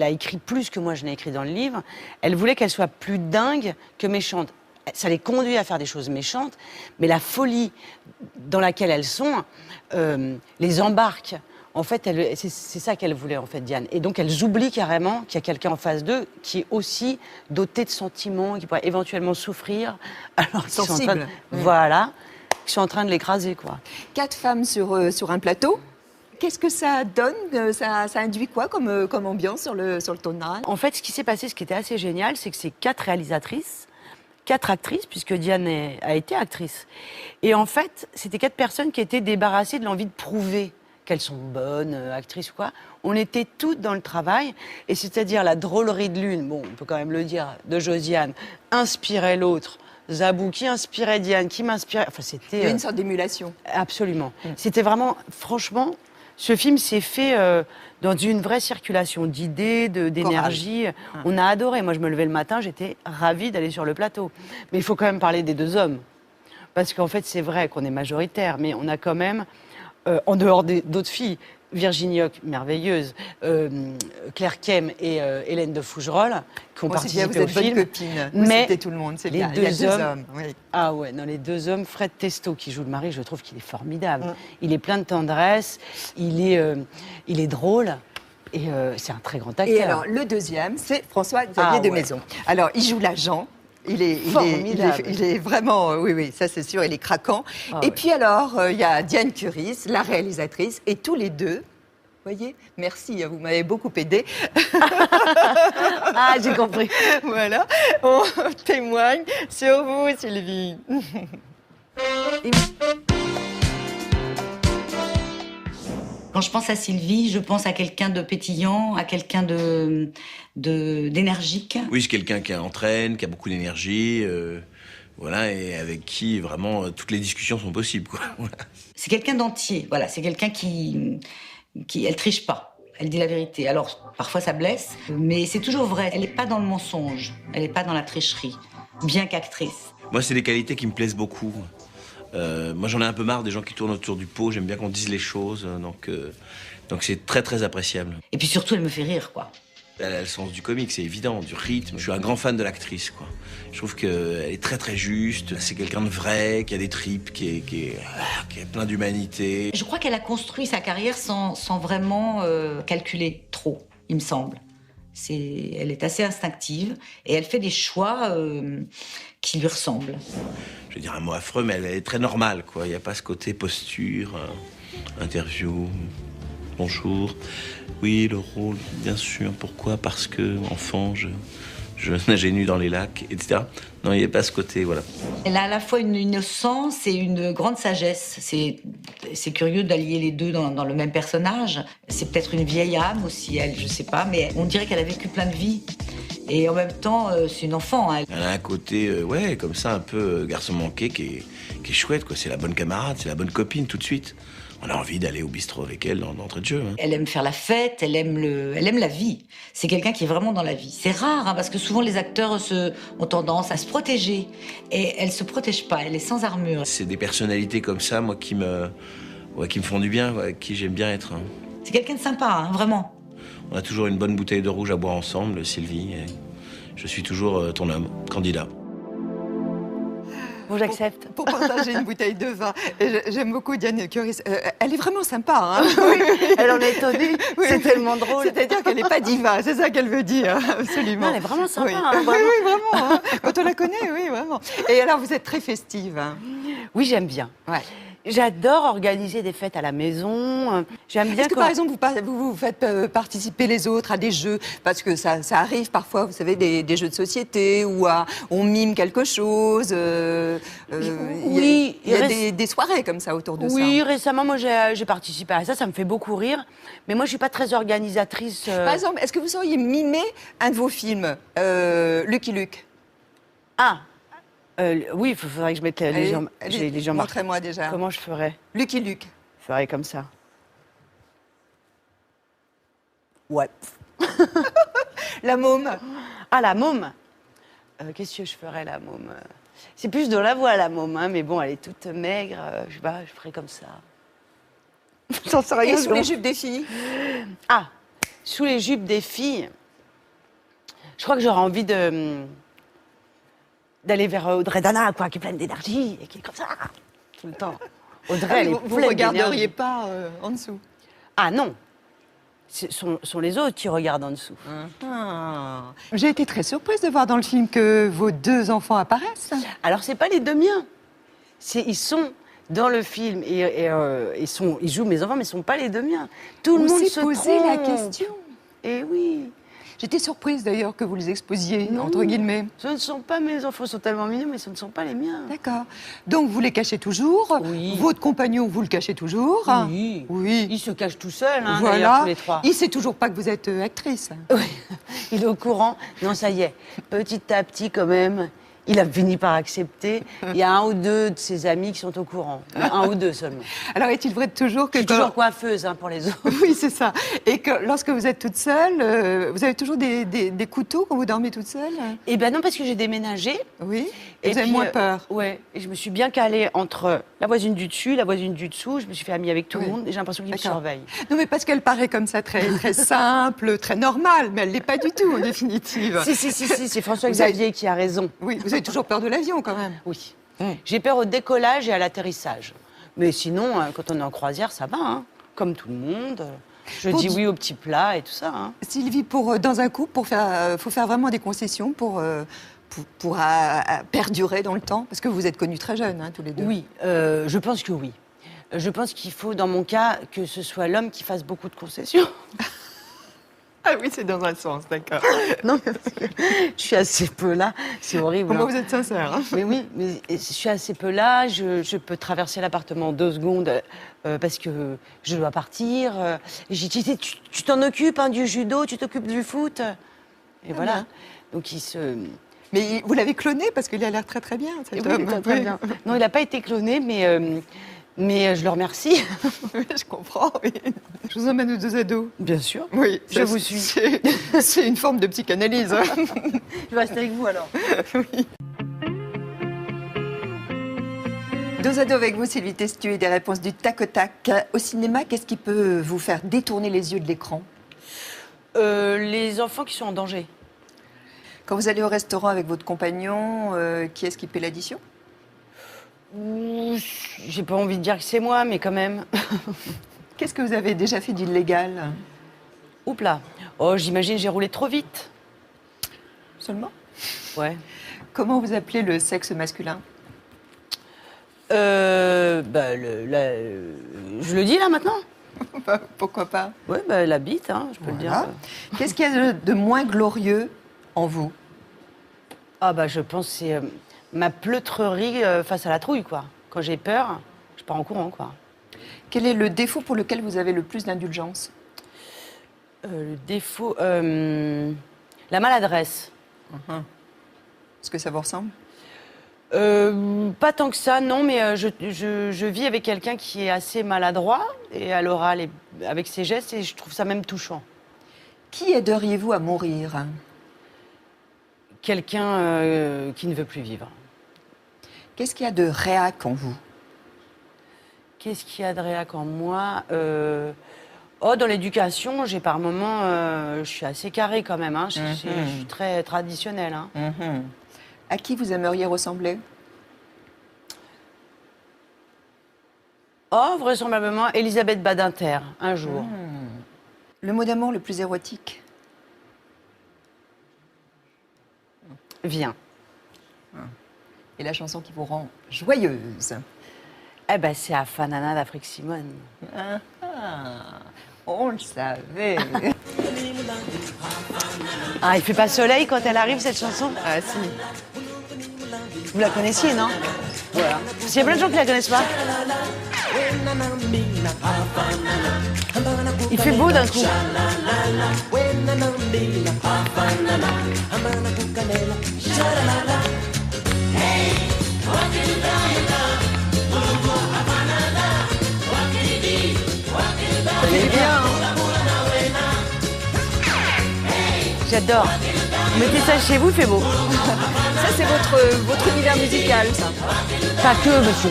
B: a écrit plus que moi je n'ai écrit dans le livre, elle voulait qu'elles soient plus dingues que méchantes. Ça les conduit à faire des choses méchantes, mais la folie dans laquelle elles sont les embarque. En fait, c'est ça qu'elle voulait, en fait, Diane. Et donc, elles oublient carrément qu'il y a quelqu'un en face d'eux qui est aussi doté de sentiments, qui pourrait éventuellement souffrir. Alors qu'ils sont en train de, voilà, qui sont en train de l'écraser, quoi.
A: 4 femmes sur un plateau. Qu'est-ce que ça donne? Ça induit quoi comme ambiance sur le tournage?
B: En fait, ce qui s'est passé, ce qui était assez génial, c'est que c'est 4 réalisatrices, 4 actrices, puisque Diane a été actrice. Et en fait, c'était 4 personnes qui étaient débarrassées de l'envie de prouver qu'elles sont bonnes, actrices ou quoi. On était toutes dans le travail, et c'est-à-dire la drôlerie de l'une, bon, on peut quand même le dire, de Josiane, inspirait l'autre. Zabou qui inspirait Diane, qui m'inspirait... Enfin, c'était...
A: Il y a une sorte d'émulation.
B: Absolument. C'était vraiment, franchement, ce film s'est fait dans une vraie circulation d'idées, d'énergie. On a adoré. Moi, je me levais le matin, j'étais ravie d'aller sur le plateau. Mais il faut quand même parler des 2 hommes. Parce qu'en fait, c'est vrai qu'on est majoritaire, mais on a quand même... en dehors d'autres filles, Virginie Hoc, merveilleuse, Claire Kem et Hélène de Fougerolles, qui ont participé au film.
A: Bonne copine.
B: Mais
A: c'était tout le monde, c'est bien.
B: Les 2 hommes.
A: Oui.
B: Ah ouais, non, les 2 hommes. Fred Testo, qui joue le mari, je trouve qu'il est formidable. Il est plein de tendresse, il est drôle. Et c'est un très grand acteur.
A: Et alors, le deuxième, c'est François-Xavier de Maison. Alors, il joue l'agent. Il est vraiment, oui, ça c'est sûr, il est craquant. Et puis alors, il y a Diane Curis, la réalisatrice, et tous les deux, vous voyez, merci, vous m'avez beaucoup aidé.
B: Ah, j'ai compris.
A: Voilà, on témoigne sur vous, Sylvie.
G: Quand je pense à Sylvie, je pense à quelqu'un de pétillant, à quelqu'un d'énergique.
J: Oui, c'est quelqu'un qui entraîne, qui a beaucoup d'énergie, voilà, et avec qui vraiment toutes les discussions sont possibles, quoi. Voilà.
G: C'est quelqu'un d'entier, voilà, c'est quelqu'un qui elle triche pas, elle dit la vérité. Alors parfois ça blesse, mais c'est toujours vrai. Elle n'est pas dans le mensonge, elle n'est pas dans la tricherie, bien qu'actrice.
J: Moi, c'est des qualités qui me plaisent beaucoup. Moi, j'en ai un peu marre des gens qui tournent autour du pot. J'aime bien qu'on dise les choses, donc c'est très très appréciable.
G: Et puis surtout, elle me fait rire, quoi.
J: Elle a le sens du comique, c'est évident, du rythme. Je suis un grand fan de l'actrice, quoi. Je trouve qu'elle est très très juste. C'est quelqu'un de vrai, qui a des tripes, qui est plein d'humanité.
G: Je crois qu'elle a construit sa carrière sans vraiment calculer trop, il me semble. Elle est assez instinctive et elle fait des choix qui lui ressemblent.
J: Je vais dire un mot affreux, mais elle est très normale, quoi. Il n'y a pas ce côté posture, interview, bonjour. Oui, le rôle, bien sûr. Pourquoi? Parce que, enfant, je nageais nu dans les lacs, etc. Non, il n'y a pas ce côté, voilà.
G: Elle a à la fois une innocence et une grande sagesse. C'est curieux d'allier les deux dans le même personnage. C'est peut-être une vieille âme aussi, elle, je sais pas, mais on dirait qu'elle a vécu plein de vies. Et en même temps, c'est une enfant. Elle
J: a un côté, ouais, comme ça, un peu garçon manqué qui est chouette, quoi. C'est la bonne camarade, c'est la bonne copine, tout de suite. On a envie d'aller au bistrot avec elle d'entrée de jeu. Hein.
G: Elle aime faire la fête, elle aime la vie. C'est quelqu'un qui est vraiment dans la vie. C'est rare, hein, parce que souvent les acteurs ont tendance à se protéger. Et elle se protège pas, elle est sans armure.
J: C'est des personnalités comme ça, moi, qui me font du bien, avec qui j'aime bien être. Hein.
G: C'est quelqu'un de sympa, hein, vraiment.
J: On a toujours une bonne bouteille de rouge à boire ensemble, Sylvie. Et je suis toujours ton homme, candidat.
B: Bon, j'accepte.
A: Pour partager une bouteille de vin. Et j'aime beaucoup Diane Curis. Elle est vraiment sympa. Hein.
B: Oui, elle en est étonnée. Oui. C'est tellement drôle.
A: C'est-à-dire qu'elle n'est pas diva, c'est ça qu'elle veut dire, absolument.
B: Non, elle est vraiment sympa.
A: Oui,
B: Hein,
A: vraiment. Oui, vraiment. Hein. Quand on la connaît, oui, vraiment. Et alors, vous êtes très festive. Hein.
B: Oui, j'aime bien.
A: Ouais.
B: J'adore organiser des fêtes à la maison. J'aime bien.
A: Est-ce que par exemple vous faites participer les autres à des jeux, parce que ça arrive parfois, vous savez, des jeux de société où on mime quelque chose.
B: Oui,
A: il y a des soirées comme ça autour de ça.
B: Oui, récemment, moi j'ai participé à ça. Ça me fait beaucoup rire. Mais moi, je suis pas très organisatrice.
A: Par exemple, est-ce que vous sauriez mimer un de vos films, Lucky Luke?
B: Ah. Oui, il faudrait que je mette les jambes. Les jambes.
A: Montrez-moi déjà.
B: Comment je ferais?
A: Lucky Luke.
B: Je ferais comme ça.
A: Ouais. La môme.
B: Ah, la môme. Qu'est-ce que je ferais, la môme? C'est plus de la voix, la môme, hein, mais bon, elle est toute maigre. Je sais pas, je ferais comme ça.
A: J'en sais rien. Et sous les jupes des filles?
B: Ah, sous les jupes des filles. Je crois que j'aurais envie d'aller vers Audrey Dana, quoi, qui est pleine d'énergie et qui est comme ça, tout le temps. Audrey, elle est
A: vous
B: pleine
A: regarderiez
B: d'énergie.
A: pas en dessous?
B: Ah non, ce sont les autres qui regardent en dessous.
A: Ah. J'ai été très surprise de voir dans le film que vos 2 enfants apparaissent.
B: Alors, c'est pas les 2 miens. Ils sont dans le film et ils jouent mes enfants, mais ils sont pas les 2 miens. Tout le monde se
A: posé la
B: trompe.
A: question.
B: Eh oui.
A: J'étais surprise d'ailleurs que vous les exposiez,
B: Non,
A: entre guillemets.
B: Ce ne sont pas mes enfants, ils sont tellement mignons, mais ce ne sont pas les miens.
A: D'accord. Donc vous les cachez toujours.
B: Oui.
A: Votre compagnon, vous le cachez toujours.
B: Oui.
A: Oui.
B: Il se cache tout seul, hein, d'ailleurs,
A: Voilà.
B: tous les 3.
A: Il sait toujours pas que vous êtes actrice.
B: Oui, il est au courant. Non, ça y est, petit à petit quand même, il a fini par accepter. Il y a 1 ou 2 de ses amis qui sont au courant. 1 ou 2 seulement.
A: Alors est-il vrai toujours que...
B: Je suis toujours coiffeuse hein, pour les autres.
A: Oui, c'est ça. Et que lorsque vous êtes toute seule, vous avez toujours des couteaux quand vous dormez toute seule?
B: Eh ben non, parce que j'ai déménagé.
A: Oui. Et vous avez
B: puis,
A: moins peur?
B: Ouais. Et je me suis bien calée entre la voisine du dessus, la voisine du dessous. Je me suis fait amie avec tout le monde et j'ai l'impression qu'ils me surveillent.
A: Non, mais parce qu'elle paraît comme ça très, très simple, très normale, mais elle l'est pas du tout en définitive.
B: Si, c'est François-Xavier qui a raison.
A: Oui, vous avez toujours peur de l'avion quand même.
B: Oui. J'ai peur au décollage et à l'atterrissage. Mais sinon, quand on est en croisière, ça va, hein. Comme tout le monde. Je dis oui aux petits plats et tout ça. Hein.
A: Sylvie, dans un couple, faut faire vraiment des concessions pour perdurer dans le temps. Parce que vous êtes connus très jeunes, hein, tous les 2.
B: Oui, je pense que oui. Je pense qu'il faut, dans mon cas, que ce soit l'homme qui fasse beaucoup de concessions.
A: Ah oui, c'est dans un sens, d'accord.
B: Non, mais parce que je suis assez peu là, c'est horrible.
A: Comment
B: hein.
A: vous êtes sincère hein.
B: Mais oui, mais je suis assez peu là, je peux traverser l'appartement en 2 secondes parce que je dois partir. J'ai dit, tu t'en occupes hein, du judo, tu t'occupes du foot. Et voilà.
A: Bien.
B: Donc il se...
A: Mais vous l'avez cloné parce qu'il a l'air très très bien, cet
B: Oui,
A: homme.
B: il est très bien. Non, il n'a pas été cloné, mais je le remercie.
A: Oui, je comprends, oui. Je vous emmène aux 2 ados.
B: Bien sûr.
A: Oui,
B: Je vous suis.
A: C'est une forme de psychanalyse. Hein.
B: Je vais rester avec vous alors.
A: Oui. 2 ados avec vous, Sylvie Testu, et des réponses du tac au tac. Au cinéma, qu'est-ce qui peut vous faire détourner les yeux de l'écran?
B: Les enfants qui sont en danger.
A: Quand vous allez au restaurant avec votre compagnon, qui est-ce qui paie l'addition?
B: J'ai pas envie de dire que c'est moi, mais quand même.
A: Qu'est-ce que vous avez déjà fait d'illégal?
B: Oups là. Oh, j'imagine j'ai roulé trop vite.
A: Seulement?
B: Ouais.
A: Comment vous appelez le sexe masculin?
B: Je le dis là maintenant?
A: Pourquoi pas?
B: Ouais, la bite, hein, je peux le dire.
A: Qu'est-ce qu'il y a de moins glorieux en vous?
B: Ah je pense que c'est ma pleutrerie face à la trouille, quoi. Quand j'ai peur, je pars en courant, quoi.
A: Quel est le défaut pour lequel vous avez le plus d'indulgence?
B: Le défaut... la maladresse.
A: Est-ce que ça vous ressemble?
B: Pas tant que ça, non, mais je vis avec quelqu'un qui est assez maladroit et à l'oral et avec ses gestes, et je trouve ça même touchant.
A: Qui aideriez-vous à mourir?
B: Quelqu'un qui ne veut plus vivre.
A: Qu'est-ce qu'il y a de réac en vous?
B: Qu'est-ce qu'il y a de réac en moi? Dans l'éducation, j'ai par moments, je suis assez carrée quand même, hein. Je suis très traditionnelle. Hein.
A: À qui vous aimeriez ressembler?
B: Oh, vraisemblablement, Elisabeth Badinter, un jour.
A: Le mot d'amour le plus érotique?
B: Viens.
A: Et la chanson qui vous rend joyeuse?
B: Eh ben, c'est Afanana d'Afrique Simone.
A: On le savait.
E: Ah, il fait pas soleil quand elle arrive, cette chanson?
A: Ah si.
E: Vous la connaissiez, non?
B: Voilà.
E: Parce qu'il y a plein de gens qui la connaissent pas.
B: Il fait beau d'un coup.
A: C'est bien.
B: J'adore. Mettez ça chez vous, il fait beau.
A: Ça, c'est votre univers musical, ça.
B: Pas que, monsieur.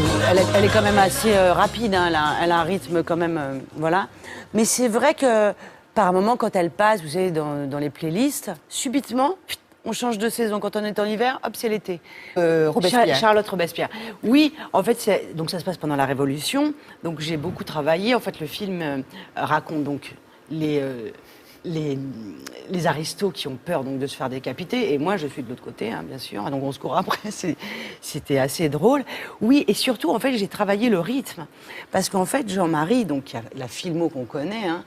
B: Elle est quand même assez rapide, hein, elle a un rythme quand même, voilà. Mais c'est vrai que, par moment, quand elle passe, vous savez, dans les playlists, subitement, on change de saison. Quand on est en hiver, hop, c'est l'été.
A: Robespierre.
B: Charlotte Robespierre. Oui, en fait, donc ça se passe pendant la Révolution. Donc j'ai beaucoup travaillé. En fait, le film raconte donc les aristos qui ont peur donc de se faire décapiter, et moi je suis de l'autre côté, hein, bien sûr, donc on se court après, c'était assez drôle. Oui, et surtout en fait j'ai travaillé le rythme, parce qu'en fait Jean-Marie, donc la filmo qu'on connaît, hein,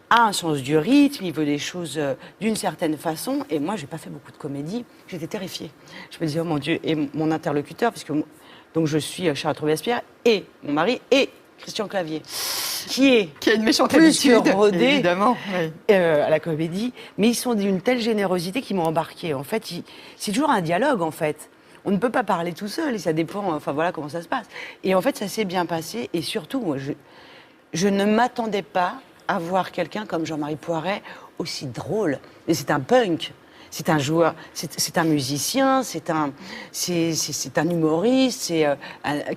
B: a un sens du rythme, il veut les choses d'une certaine façon, et moi j'ai pas fait beaucoup de comédie, j'étais terrifiée. Je me disais oh mon Dieu, et mon interlocuteur, parce que donc je suis Charlotte Robespierre, et mon mari, et Christian Clavier, qui a une méchante plus
A: habitude,
B: que rodé,
A: évidemment, oui.
B: à la comédie, mais ils sont d'une telle générosité qu'ils m'ont embarqué. En fait, c'est toujours un dialogue, en fait. On ne peut pas parler tout seul, et ça dépend, enfin voilà comment ça se passe. Et en fait, ça s'est bien passé, et surtout, moi, je ne m'attendais pas à voir quelqu'un comme Jean-Marie Poiret aussi drôle. Mais c'est un punk. C'est un joueur, c'est un musicien, c'est un humoriste, c'est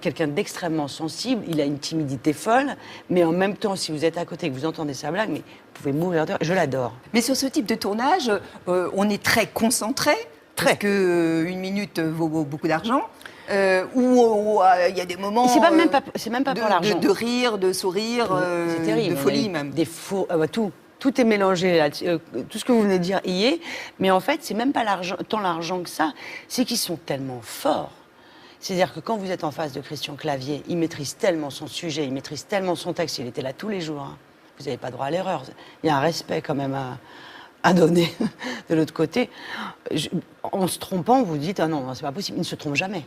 B: quelqu'un d'extrêmement sensible. Il a une timidité folle, mais en même temps, si vous êtes à côté et que vous entendez sa blague, mais vous pouvez mourir de rire. Je l'adore.
A: Mais sur ce type de tournage, on est très concentré, parce que une minute vaut beaucoup d'argent. Où il y a des moments.
B: C'est même pas pour l'argent.
A: De rire, de sourire,
B: c'est terrible,
A: de folie même.
B: Des faux, tout est mélangé là. Tout ce que vous venez de dire y est. Mais en fait, c'est même pas tant l'argent que ça. C'est qu'ils sont tellement forts. C'est-à-dire que quand vous êtes en face de Christian Clavier, il maîtrise tellement son sujet, il maîtrise tellement son texte. Il était là tous les jours. Hein. Vous n'avez pas droit à l'erreur. Il y a un respect quand même à donner de l'autre côté. En se trompant, vous dites ah non, c'est pas possible. Il ne se trompe jamais.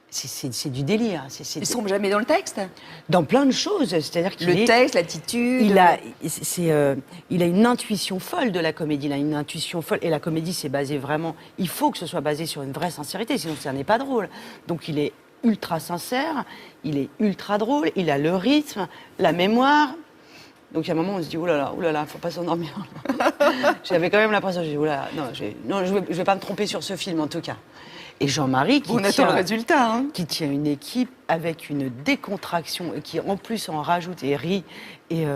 B: C'est du délire.
A: Ils ne se trompent jamais dans le texte?
B: Dans plein de choses. C'est-à-dire qu'il
A: le texte, l'attitude.
B: Il a une intuition folle de la comédie. Il a une intuition folle. Et la comédie, c'est basé vraiment. Il faut que ce soit basé sur une vraie sincérité, sinon ça n'est pas drôle. Donc il est ultra sincère, il est ultra drôle, il a le rythme, la mémoire. Donc il y a un moment où on se dit oh là là, faut pas s'endormir. J'avais quand même l'impression, je dis oh là là, non, je vais pas me tromper sur ce film en tout cas. Et Jean-Marie qui
A: attend le résultat, hein.
B: Qui tient une équipe avec une décontraction et qui en plus en rajoute et rit et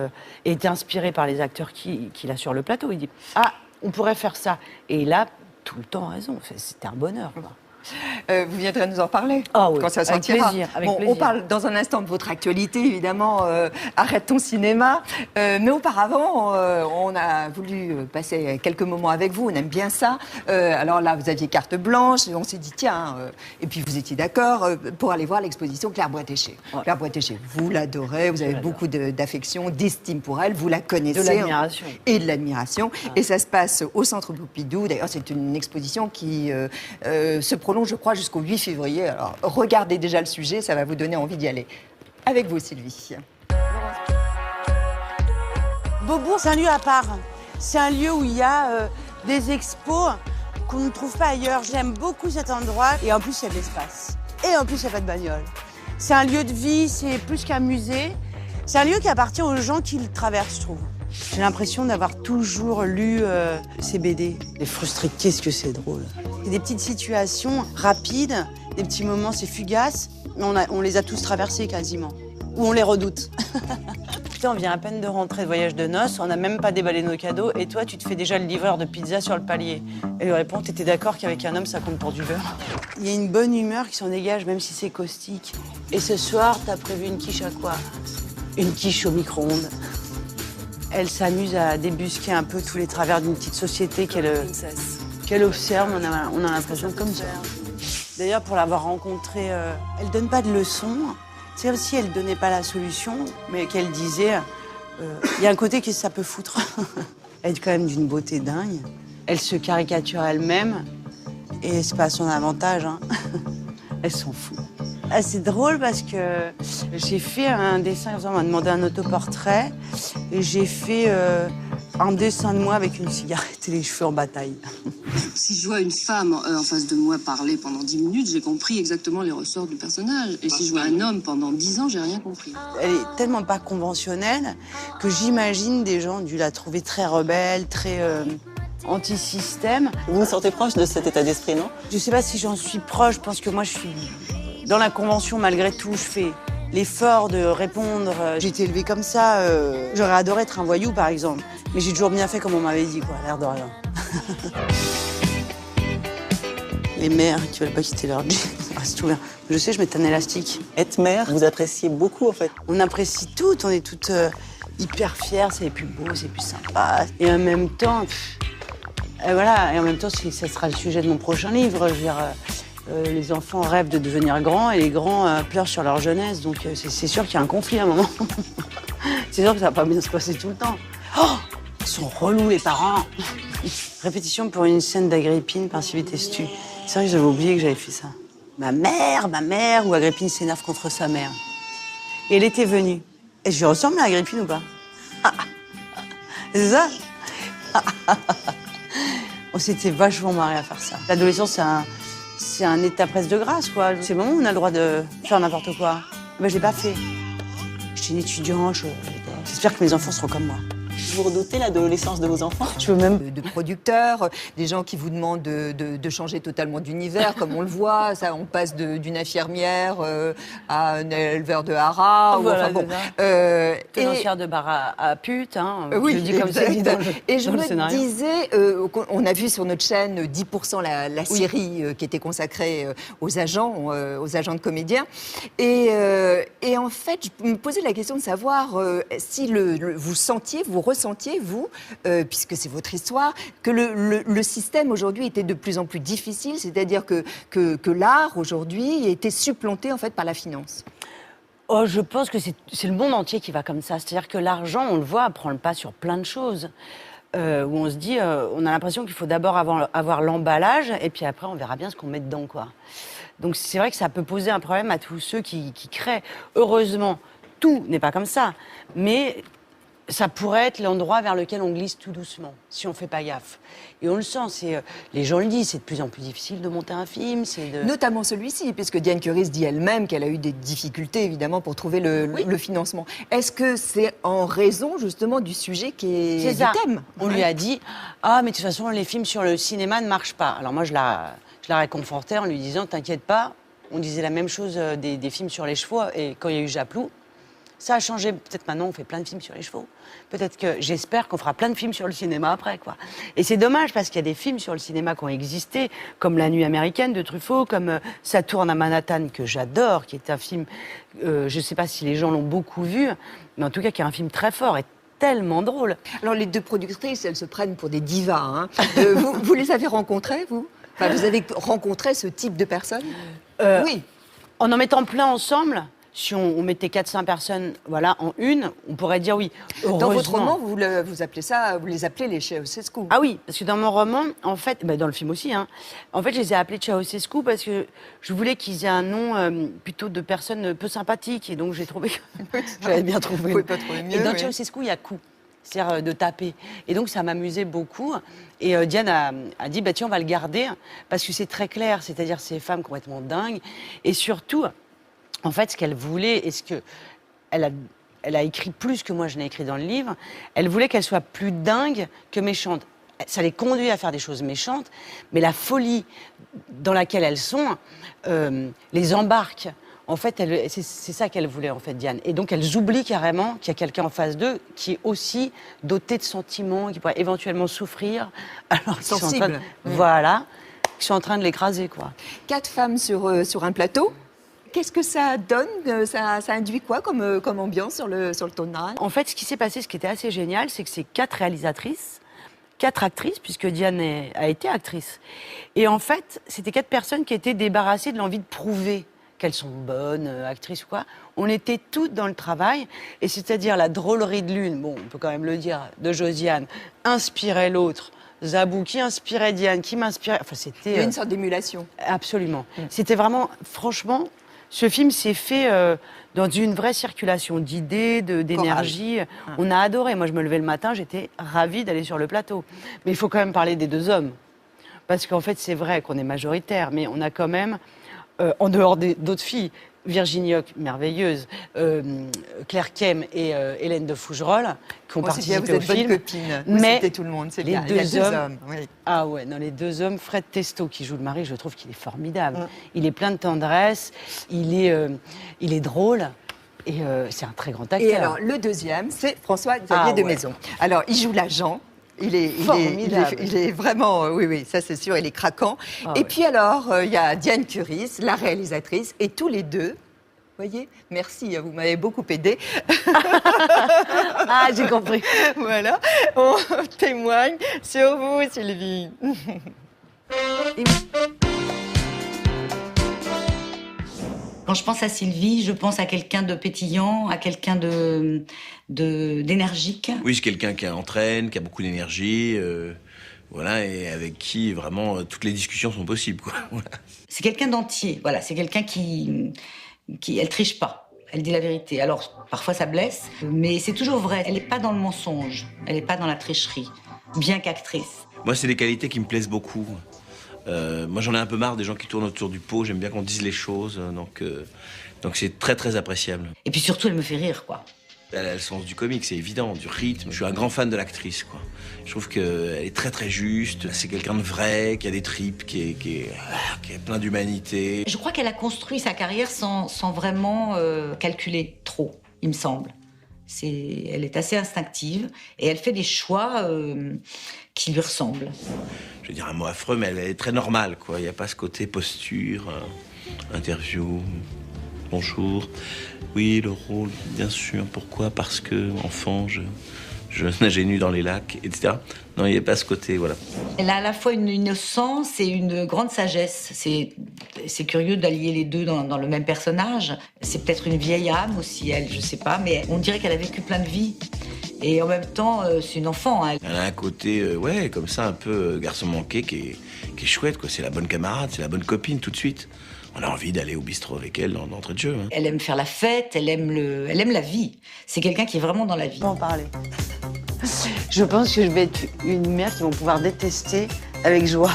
B: est inspiré par les acteurs qu'il a sur le plateau. Il dit ah, on pourrait faire ça. Et il a tout le temps raison. C'était un bonheur, quoi.
A: Vous viendrez nous en parler
B: oui,
A: quand ça sortira.
B: Avec plaisir.
A: On parle dans un instant de votre actualité, évidemment, Arrête ton cinéma. Mais auparavant, on a voulu passer quelques moments avec vous, on aime bien ça. Alors là, vous aviez carte blanche, et on s'est dit, tiens, et puis vous étiez d'accord pour aller voir l'exposition Claire Boitéché. Ouais. Claire Boitéché, vous l'adorez, vous avez beaucoup d'affection, d'estime pour elle, vous la connaissez.
B: De l'admiration.
A: Et de l'admiration. Ah. Et ça se passe au Centre Pompidou. D'ailleurs, c'est une exposition qui se prolonge, je crois, jusqu'au 8 février. Alors, regardez déjà le sujet, ça va vous donner envie d'y aller. Avec vous, Sylvie.
E: Beaubourg, c'est un lieu à part. C'est un lieu où il y a des expos qu'on ne trouve pas ailleurs. J'aime beaucoup cet endroit. Et en plus, il y a de l'espace. Et en plus, il n'y a pas de bagnole. C'est un lieu de vie, c'est plus qu'un musée. C'est un lieu qui appartient aux gens qui le traversent, je trouve. J'ai l'impression d'avoir toujours lu ces BD. Les frustrés, qu'est-ce que c'est drôle. C'est des petites situations rapides, des petits moments, c'est fugace. On les a tous traversés quasiment. Ou on les redoute. putain, on vient à peine de rentrer de voyage de noces, on n'a même pas déballé nos cadeaux, et toi, tu te fais déjà le livreur de pizza sur le palier. Et il répond, t'étais d'accord qu'avec un homme, ça compte pour du beurre? Il y a une bonne humeur qui s'en dégage, même si c'est caustique. Et ce soir, t'as prévu une quiche à quoi? Une quiche au micro-ondes. Elle s'amuse à débusquer un peu tous les travers d'une petite société qu'elle observe, on a l'impression comme ça. D'ailleurs, pour l'avoir rencontrée, elle donne pas de leçons. C'est comme si elle donnait pas la solution, mais qu'elle disait, il y a un côté que ça peut foutre. Elle est quand même d'une beauté dingue. Elle se caricature elle-même, et c'est pas à son avantage, hein. Elle s'en fout. Ah, c'est drôle parce que j'ai fait un dessin, on m'a demandé un autoportrait, et j'ai fait un dessin de moi avec une cigarette et les cheveux en bataille.
F: Si je vois une femme en face de moi parler pendant 10 minutes, j'ai compris exactement les ressorts du personnage. Et si je vois un homme pendant 10 ans, j'ai rien compris.
E: Elle est tellement pas conventionnelle que j'imagine des gens dû la trouver très rebelle, très anti-système.
C: Vous vous sentez proche de cet état d'esprit, non?
E: Je sais pas si j'en suis proche, je pense que moi je suis dans la convention malgré tout, je fais l'effort de répondre. J'ai été élevée comme ça, j'aurais adoré être un voyou par exemple. Mais j'ai toujours bien fait comme on m'avait dit, quoi, l'air de rien. Les mères qui veulent pas quitter leur jean, ça reste ouvert. Je sais, je mets un élastique.
C: Être mère, vous appréciez beaucoup en fait.
E: On apprécie toutes, on est toutes hyper fières, c'est les plus beaux, c'est les plus sympas. Et en même temps, et voilà, et en même temps, ça sera le sujet de mon prochain livre. Je veux dire, les enfants rêvent de devenir grands et les grands pleurent sur leur jeunesse. Donc c'est sûr qu'il y a un conflit à un moment. C'est sûr que ça va pas bien se passer tout le temps. Oh, ils sont relous les parents. Répétition pour une scène d'Agrippine par Sylvie Testu. C'est vrai que j'avais oublié que j'avais fait ça. Ma mère, où Agrippine s'énerve contre sa mère. Et elle était venue. Et je lui ressemble à Agrippine ou pas? C'est ça? On s'était vachement marrés à faire ça. L'adolescence, c'est un état presque de grâce, quoi. C'est le moment où on a le droit de faire n'importe quoi. Ben, je l'ai pas fait. J'étais une étudiante, j'espère que mes enfants seront comme moi.
C: Vous redoutez l'adolescence de vos enfants?
E: Je veux même...
A: De producteurs, des gens qui vous demandent de changer totalement d'univers, comme on le voit. Ça, on passe d'une infirmière à un éleveur de haras.
E: Voilà,
A: enfin, bon.
E: Tenancière de bar à pute, hein.
A: Oui,
E: je le dis comme ça.
A: Et je me disais, on a vu sur notre chaîne 10% la série qui était consacrée aux agents de comédiens. Et en fait, je me posais la question de savoir si vous sentiez, vous ressentiez, vous, puisque c'est votre histoire, que le système aujourd'hui était de plus en plus difficile, c'est-à-dire que l'art aujourd'hui était supplanté en fait par la finance.
B: Oh, je pense que c'est le monde entier qui va comme ça. C'est-à-dire que l'argent, on le voit, prend le pas sur plein de choses. Où on se dit, on a l'impression qu'il faut d'abord avoir l'emballage et puis après on verra bien ce qu'on met dedans, quoi. Donc c'est vrai que ça peut poser un problème à tous ceux qui créent. Heureusement, tout n'est pas comme ça, mais ça pourrait être l'endroit vers lequel on glisse tout doucement, si on ne fait pas gaffe. Et on le sent, les gens le disent, c'est de plus en plus difficile de monter un film.
A: Notamment celui-ci, puisque Diane Curis dit elle-même qu'elle a eu des difficultés, évidemment, pour trouver le financement. Est-ce que c'est en raison, justement, du sujet qui est du thème?
B: On lui a dit, ah, mais de toute façon, les films sur le cinéma ne marchent pas. Alors moi, je la réconfortais en lui disant, t'inquiète pas, on disait la même chose des films sur les chevaux, et quand il y a eu Japlou, ça a changé. Peut-être maintenant, on fait plein de films sur les chevaux. Peut-être que j'espère qu'on fera plein de films sur le cinéma après, quoi. Et c'est dommage parce qu'il y a des films sur le cinéma qui ont existé, comme La Nuit américaine de Truffaut, comme Ça tourne à Manhattan, que j'adore, qui est un film, je ne sais pas si les gens l'ont beaucoup vu, mais en tout cas qui est un film très fort et tellement drôle.
A: Alors les deux productrices, elles se prennent pour des divas, hein. Vous les avez rencontrées, vous? Enfin, vous avez rencontré ce type de personnes?
B: Oui. En mettant plein ensemble. Si on mettait 400 personnes, voilà, en une, on pourrait dire oui.
A: Dans votre roman, vous appelez ça, vous les appelez les Ceausescu.
B: Ah oui, parce que dans mon roman, en fait, dans le film aussi, hein, en fait, je les ai appelés Ceausescu parce que je voulais qu'ils aient un nom plutôt de personnes peu sympathiques, et donc j'ai trouvé que j'avais bien trouvé.
A: Vous pouvez pas trouver mieux.
B: Et dans Ceausescu, il y a coup, c'est-à-dire de taper. Et donc ça m'amusait beaucoup. Et Diane a dit, tiens, on va le garder parce que c'est très clair, c'est-à-dire ces femmes complètement dingues, et surtout. En fait, ce qu'elle voulait, et ce que elle a écrit plus que moi je n'ai écrit dans le livre, elle voulait qu'elle soit plus dingue que méchante. Ça les conduit à faire des choses méchantes, mais la folie dans laquelle elles sont les embarque En fait, c'est ça qu'elle voulait, en fait, Diane. Et donc, elles oublient carrément qu'il y a quelqu'un en face d'eux qui est aussi doté de sentiments, qui pourrait éventuellement souffrir. Alors qu'ils sont en train de, voilà, qui sont en train de l'écraser, quoi.
A: 4 femmes sur un plateau. Qu'est-ce que ça donne? Ça induit quoi comme ambiance sur le tournage?
B: En fait, ce qui s'est passé, ce qui était assez génial, c'est que c'est 4 réalisatrices, 4 actrices, puisque Diane a été actrice. Et en fait, c'était 4 personnes qui étaient débarrassées de l'envie de prouver qu'elles sont bonnes, actrices ou quoi. On était toutes dans le travail, et c'est-à-dire la drôlerie de l'une, bon, on peut quand même le dire, de Josiane, inspirait l'autre. Zabou qui inspirait Diane, qui m'inspirait... Enfin, c'était...
A: Il y a une sorte d'émulation.
B: Absolument. C'était vraiment, franchement, ce film s'est fait dans une vraie circulation d'idées, d'énergie. On a adoré. Moi, je me levais le matin, j'étais ravie d'aller sur le plateau. Mais il faut quand même parler des 2 hommes. Parce qu'en fait, c'est vrai qu'on est majoritaire, mais on a quand même... en dehors d'autres filles, Virginie Hoc, merveilleuse, Claire Kem et Hélène de Fougerolles, qui ont participé au film.
A: Bonne copine.
B: Mais
A: c'était tout le monde, c'est bien.
B: Les 2 hommes,
A: oui.
B: Ah ouais, non, les 2 hommes, Fred Testo qui joue le mari, je trouve qu'il est formidable. Il est plein de tendresse, il est drôle. Et c'est un très grand acteur.
A: Et alors, le deuxième, c'est François-Xavier de Maison. Alors, il joue l'agent. Il est vraiment, oui, ça c'est sûr, il est craquant. Et puis alors, il y a Diane Curis, la réalisatrice, et tous les deux, vous voyez, merci, vous m'avez beaucoup aidé.
B: Ah, j'ai compris.
A: Voilà, on témoigne sur vous, Sylvie.
G: Quand je pense à Sylvie, je pense à quelqu'un de pétillant, à quelqu'un d'énergique.
J: Oui, c'est quelqu'un qui entraîne, qui a beaucoup d'énergie, voilà, et avec qui vraiment toutes les discussions sont possibles, quoi. Voilà.
G: C'est quelqu'un d'entier, voilà, c'est quelqu'un qui elle triche pas, elle dit la vérité. Alors parfois ça blesse, mais c'est toujours vrai. Elle n'est pas dans le mensonge, elle n'est pas dans la tricherie, bien qu'actrice.
J: Moi, c'est des qualités qui me plaisent beaucoup. Moi, j'en ai un peu marre des gens qui tournent autour du pot. J'aime bien qu'on dise les choses, donc c'est très très appréciable.
G: Et puis surtout, elle me fait rire, quoi.
J: Elle a le sens du comique, c'est évident, du rythme. Je suis un grand fan de l'actrice, quoi. Je trouve qu'elle est très très juste. C'est quelqu'un de vrai, qui a des tripes, qui est plein d'humanité.
G: Je crois qu'elle a construit sa carrière sans vraiment calculer trop, il me semble. Elle est assez instinctive et elle fait des choix qui lui ressemblent.
J: Je veux dire un mot affreux, mais elle est très normale, quoi. Il n'y a pas ce côté posture, interview, bonjour. Oui, le rôle, bien sûr. Pourquoi? Parce que, enfant, je nageais nu dans les lacs, etc. Non, il n'y a pas ce côté, voilà.
G: Elle a à la fois une innocence et une grande sagesse. C'est curieux d'allier les deux dans le même personnage. C'est peut-être une vieille âme aussi, elle, je sais pas, mais on dirait qu'elle a vécu plein de vies. Et en même temps, c'est une enfant. Elle
J: a un côté, ouais, comme ça, un peu garçon manqué qui est chouette, quoi. C'est la bonne camarade, c'est la bonne copine, tout de suite. On a envie d'aller au bistrot avec elle d'entrée de jeu. Hein.
G: Elle aime faire la fête, elle aime la vie. C'est quelqu'un qui est vraiment dans la vie.
E: On va en parler.
B: Je pense que je vais être une mère qui vont pouvoir détester avec joie.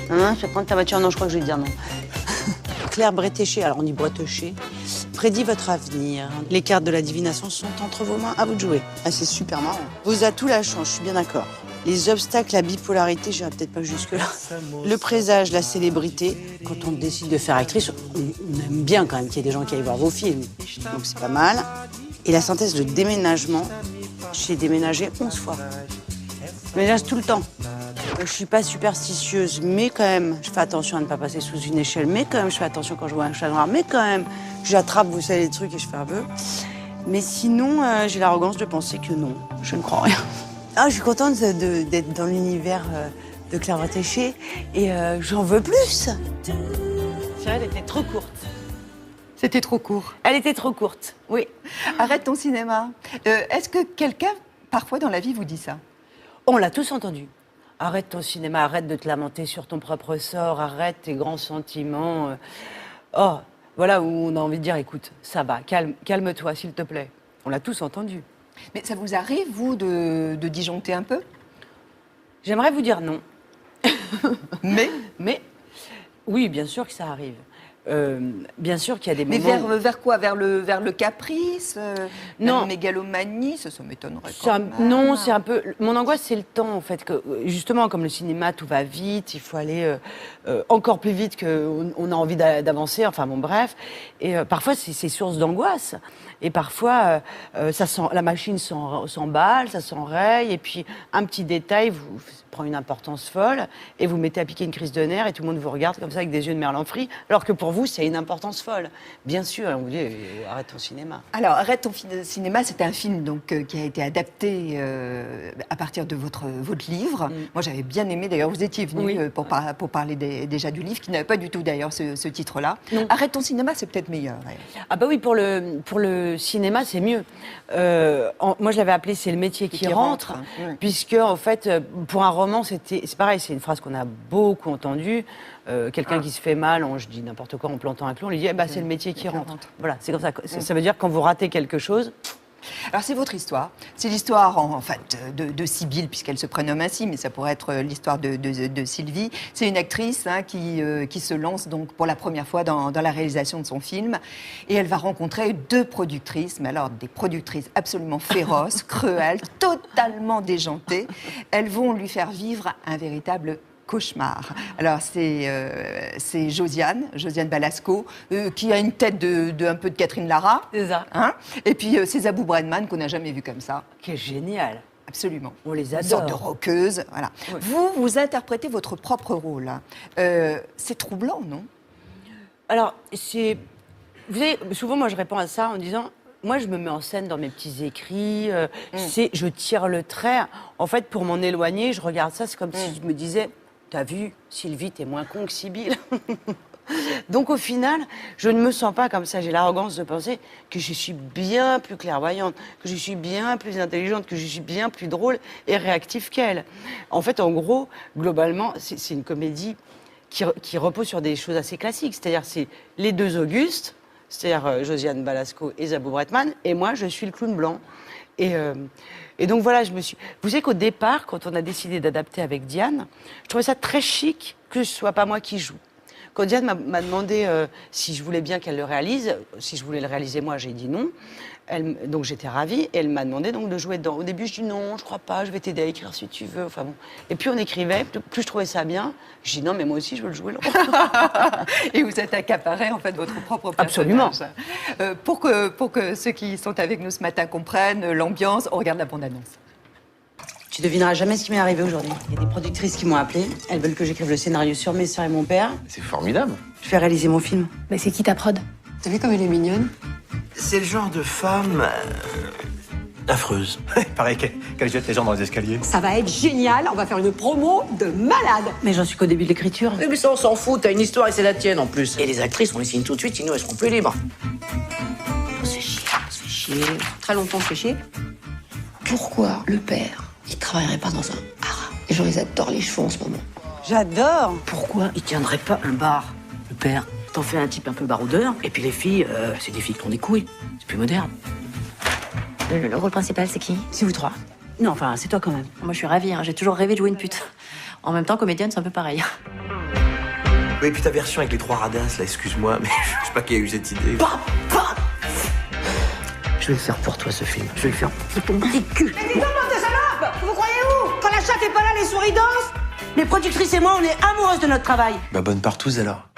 B: Non, je vais prendre ta voiture. Non, je crois que je vais dire non.
E: Claire Bretéché, alors on dit Bretéché, prédit votre avenir. Les cartes de la divination sont entre vos mains, à vous de jouer. Ah, c'est super marrant. Vos atouts la changent, je suis bien d'accord. Les obstacles, la bipolarité, j'irai peut-être pas jusque-là. Le présage, la célébrité. Quand on décide de faire actrice, on aime bien quand même qu'il y ait des gens qui aillent voir vos films. Donc c'est pas mal. Et la synthèse de déménagement, j'ai déménagé 11 fois. Je ménage tout le temps. Je suis pas superstitieuse, mais quand même, je fais attention à ne pas passer sous une échelle. Mais quand même, je fais attention quand je vois un chat noir. Mais quand même, j'attrape, vous savez, les trucs et je fais un peu. Mais sinon, j'ai l'arrogance de penser que non, je ne crois rien. Ah, je suis contente d'être dans l'univers de Claire Bretéché et j'en veux plus.
B: Elle était trop courte.
A: C'était trop court.
B: Elle était trop courte, oui.
A: Arrête ton cinéma. Est-ce que quelqu'un, parfois dans la vie, vous dit ça?
B: On l'a tous entendu. Arrête ton cinéma, arrête de te lamenter sur ton propre sort, arrête tes grands sentiments. Oh, voilà où on a envie de dire, écoute, ça va, calme-toi, s'il te plaît. On l'a tous entendu.
A: Mais ça vous arrive, vous, de disjoncter un peu?
B: J'aimerais vous dire non.
A: Mais
B: oui, bien sûr que ça arrive. Bien sûr qu'il y a des
A: Mais
B: moments...
A: vers quoi, vers le caprice,
B: Non.
A: la mégalomanie, ça m'étonnerait
B: C'est
A: quand
B: un-
A: même.
B: non, c'est un peu. Mon angoisse, c'est le temps, en fait. Que, justement, comme le cinéma, tout va vite, il faut aller encore plus vite qu'on a envie d'avancer. Enfin, bon, bref. Et parfois, c'est source d'angoisse. Et parfois, la machine s'emballe, ça s'enraye. Et puis, un petit détail vous prend une importance folle. Et vous mettez à piquer une crise de nerfs. Et tout le monde vous regarde comme ça avec des yeux de merlan frit. Alors que pour vous, c'est une importance folle. Bien sûr, on vous dit arrête ton cinéma.
A: Alors, Arrête ton cinéma, c'est un film donc, qui a été adapté à partir de votre livre. Moi, j'avais bien aimé, d'ailleurs, vous étiez venu
B: Oui.
A: pour parler déjà du livre, qui n'avait pas du tout, d'ailleurs, ce titre-là.
B: Non.
A: Arrête ton cinéma, c'est peut-être meilleur. D'ailleurs.
B: Ah bah oui, pour le cinéma, c'est mieux. Moi, je l'avais appelé « C'est le métier qui rentre »,
A: ouais.
B: puisque, en fait, pour un roman, c'est pareil, c'est une phrase qu'on a beaucoup entendue. Quelqu'un qui se fait mal, je dis n'importe quoi en plantant un clou, on lui dit eh ben, c'est le métier qui rentre. Voilà, c'est comme ça. Ça veut dire que quand vous ratez quelque chose...
A: Alors, c'est votre histoire. C'est l'histoire, en fait, de Sibylle, puisqu'elle se prénomme ainsi, mais ça pourrait être l'histoire de Sylvie. C'est une actrice qui se lance donc pour la première fois dans la réalisation de son film. Et elle va rencontrer deux productrices, mais alors des productrices absolument féroces, cruelles, totalement déjantées. Elles vont lui faire vivre un véritable cauchemar. Alors, c'est Josiane Balasco, qui a une tête un peu de Catherine Lara.
B: C'est ça.
A: Hein, et puis, c'est Zabou Bredman, qu'on n'a jamais vu comme ça.
B: Qui est génial.
A: Absolument.
B: On les
A: Une
B: adore.
A: sorte de rockeuse. Voilà.
B: Ouais.
A: Vous interprétez votre propre rôle. C'est troublant, non?
B: Alors, c'est... Vous savez, souvent, moi, je réponds à ça en disant... Moi, je me mets en scène dans mes petits écrits, je tire le trait. En fait, pour m'en éloigner, je regarde ça, c'est comme si je me disais, t'as vu, Sylvie, t'es moins con que Sibylle. Donc, au final, je ne me sens pas comme ça. J'ai l'arrogance de penser que je suis bien plus clairvoyante, que je suis bien plus intelligente, que je suis bien plus drôle et réactive qu'elle. En fait, en gros, globalement, c'est une comédie qui repose sur des choses assez classiques. C'est-à-dire, c'est les deux Augustes, c'est-à-dire Josiane Balasco et Zabou Bretman, et moi, je suis le clown blanc. Et donc voilà, vous savez qu'au départ, quand on a décidé d'adapter avec Diane, je trouvais ça très chic que ce soit pas moi qui joue. Quand Diane m'a demandé si je voulais bien qu'elle le réalise, si je voulais le réaliser moi, j'ai dit non. Donc j'étais ravie et elle m'a demandé donc de jouer dedans. Au début, je dis non, je crois pas, je vais t'aider à écrire si tu veux. Enfin bon. Et puis on écrivait, plus je trouvais ça bien, je dis non, mais moi aussi je veux le jouer.
A: Et vous êtes accaparé en fait votre propre personnage.
B: Absolument.
A: Pour que ceux qui sont avec nous ce matin comprennent l'ambiance, on regarde la bande-annonce.
E: Tu devineras jamais ce qui m'est arrivé aujourd'hui. Il y a des productrices qui m'ont appelé. Elles veulent que j'écrive le scénario sur mes sœurs et mon père.
K: C'est formidable.
E: Je fais réaliser mon film.
H: Mais c'est qui ta prod?
F: T'as vu comme elle est mignonne?
J: C'est le genre de femme affreuse.
D: Il paraît qu'elle jette les gens dans les escaliers.
H: Ça va être génial, on va faire une promo de malade.
E: Mais j'en suis qu'au début de l'écriture.
I: Oui, mais ça, on s'en fout. T'as une histoire et c'est la tienne en plus. Et les actrices, on les signe tout de suite, sinon elles seront plus libres. On se fait chier.
H: Très longtemps fait chier. Pourquoi le père, il travaillerait pas dans un haras? Les gens, ils adorent les chevaux en ce moment.
E: J'adore.
I: Pourquoi il tiendrait pas un bar, le père? T'en fais un type un peu baroudeur, et puis les filles, c'est des filles qui ont des couilles. C'est plus moderne.
L: Le rôle principal, c'est qui?
E: C'est vous trois. Non, enfin, c'est toi quand même.
L: Moi, je suis ravie, j'ai toujours rêvé de jouer une pute. En même temps, comédienne, c'est un peu pareil.
J: Oui, et puis ta version avec les trois radins, là, excuse-moi, mais je sais pas qui a eu cette idée.
I: Je vais le faire pour toi, ce film. Je vais le faire pour ton petit cul.
C: Mais dis donc, bande de salopes! Vous croyez où? Quand la chatte est pas là, les souris dansent?
E: Les productrices et moi, on est amoureuses de notre travail.
K: Bah bonne partouze alors.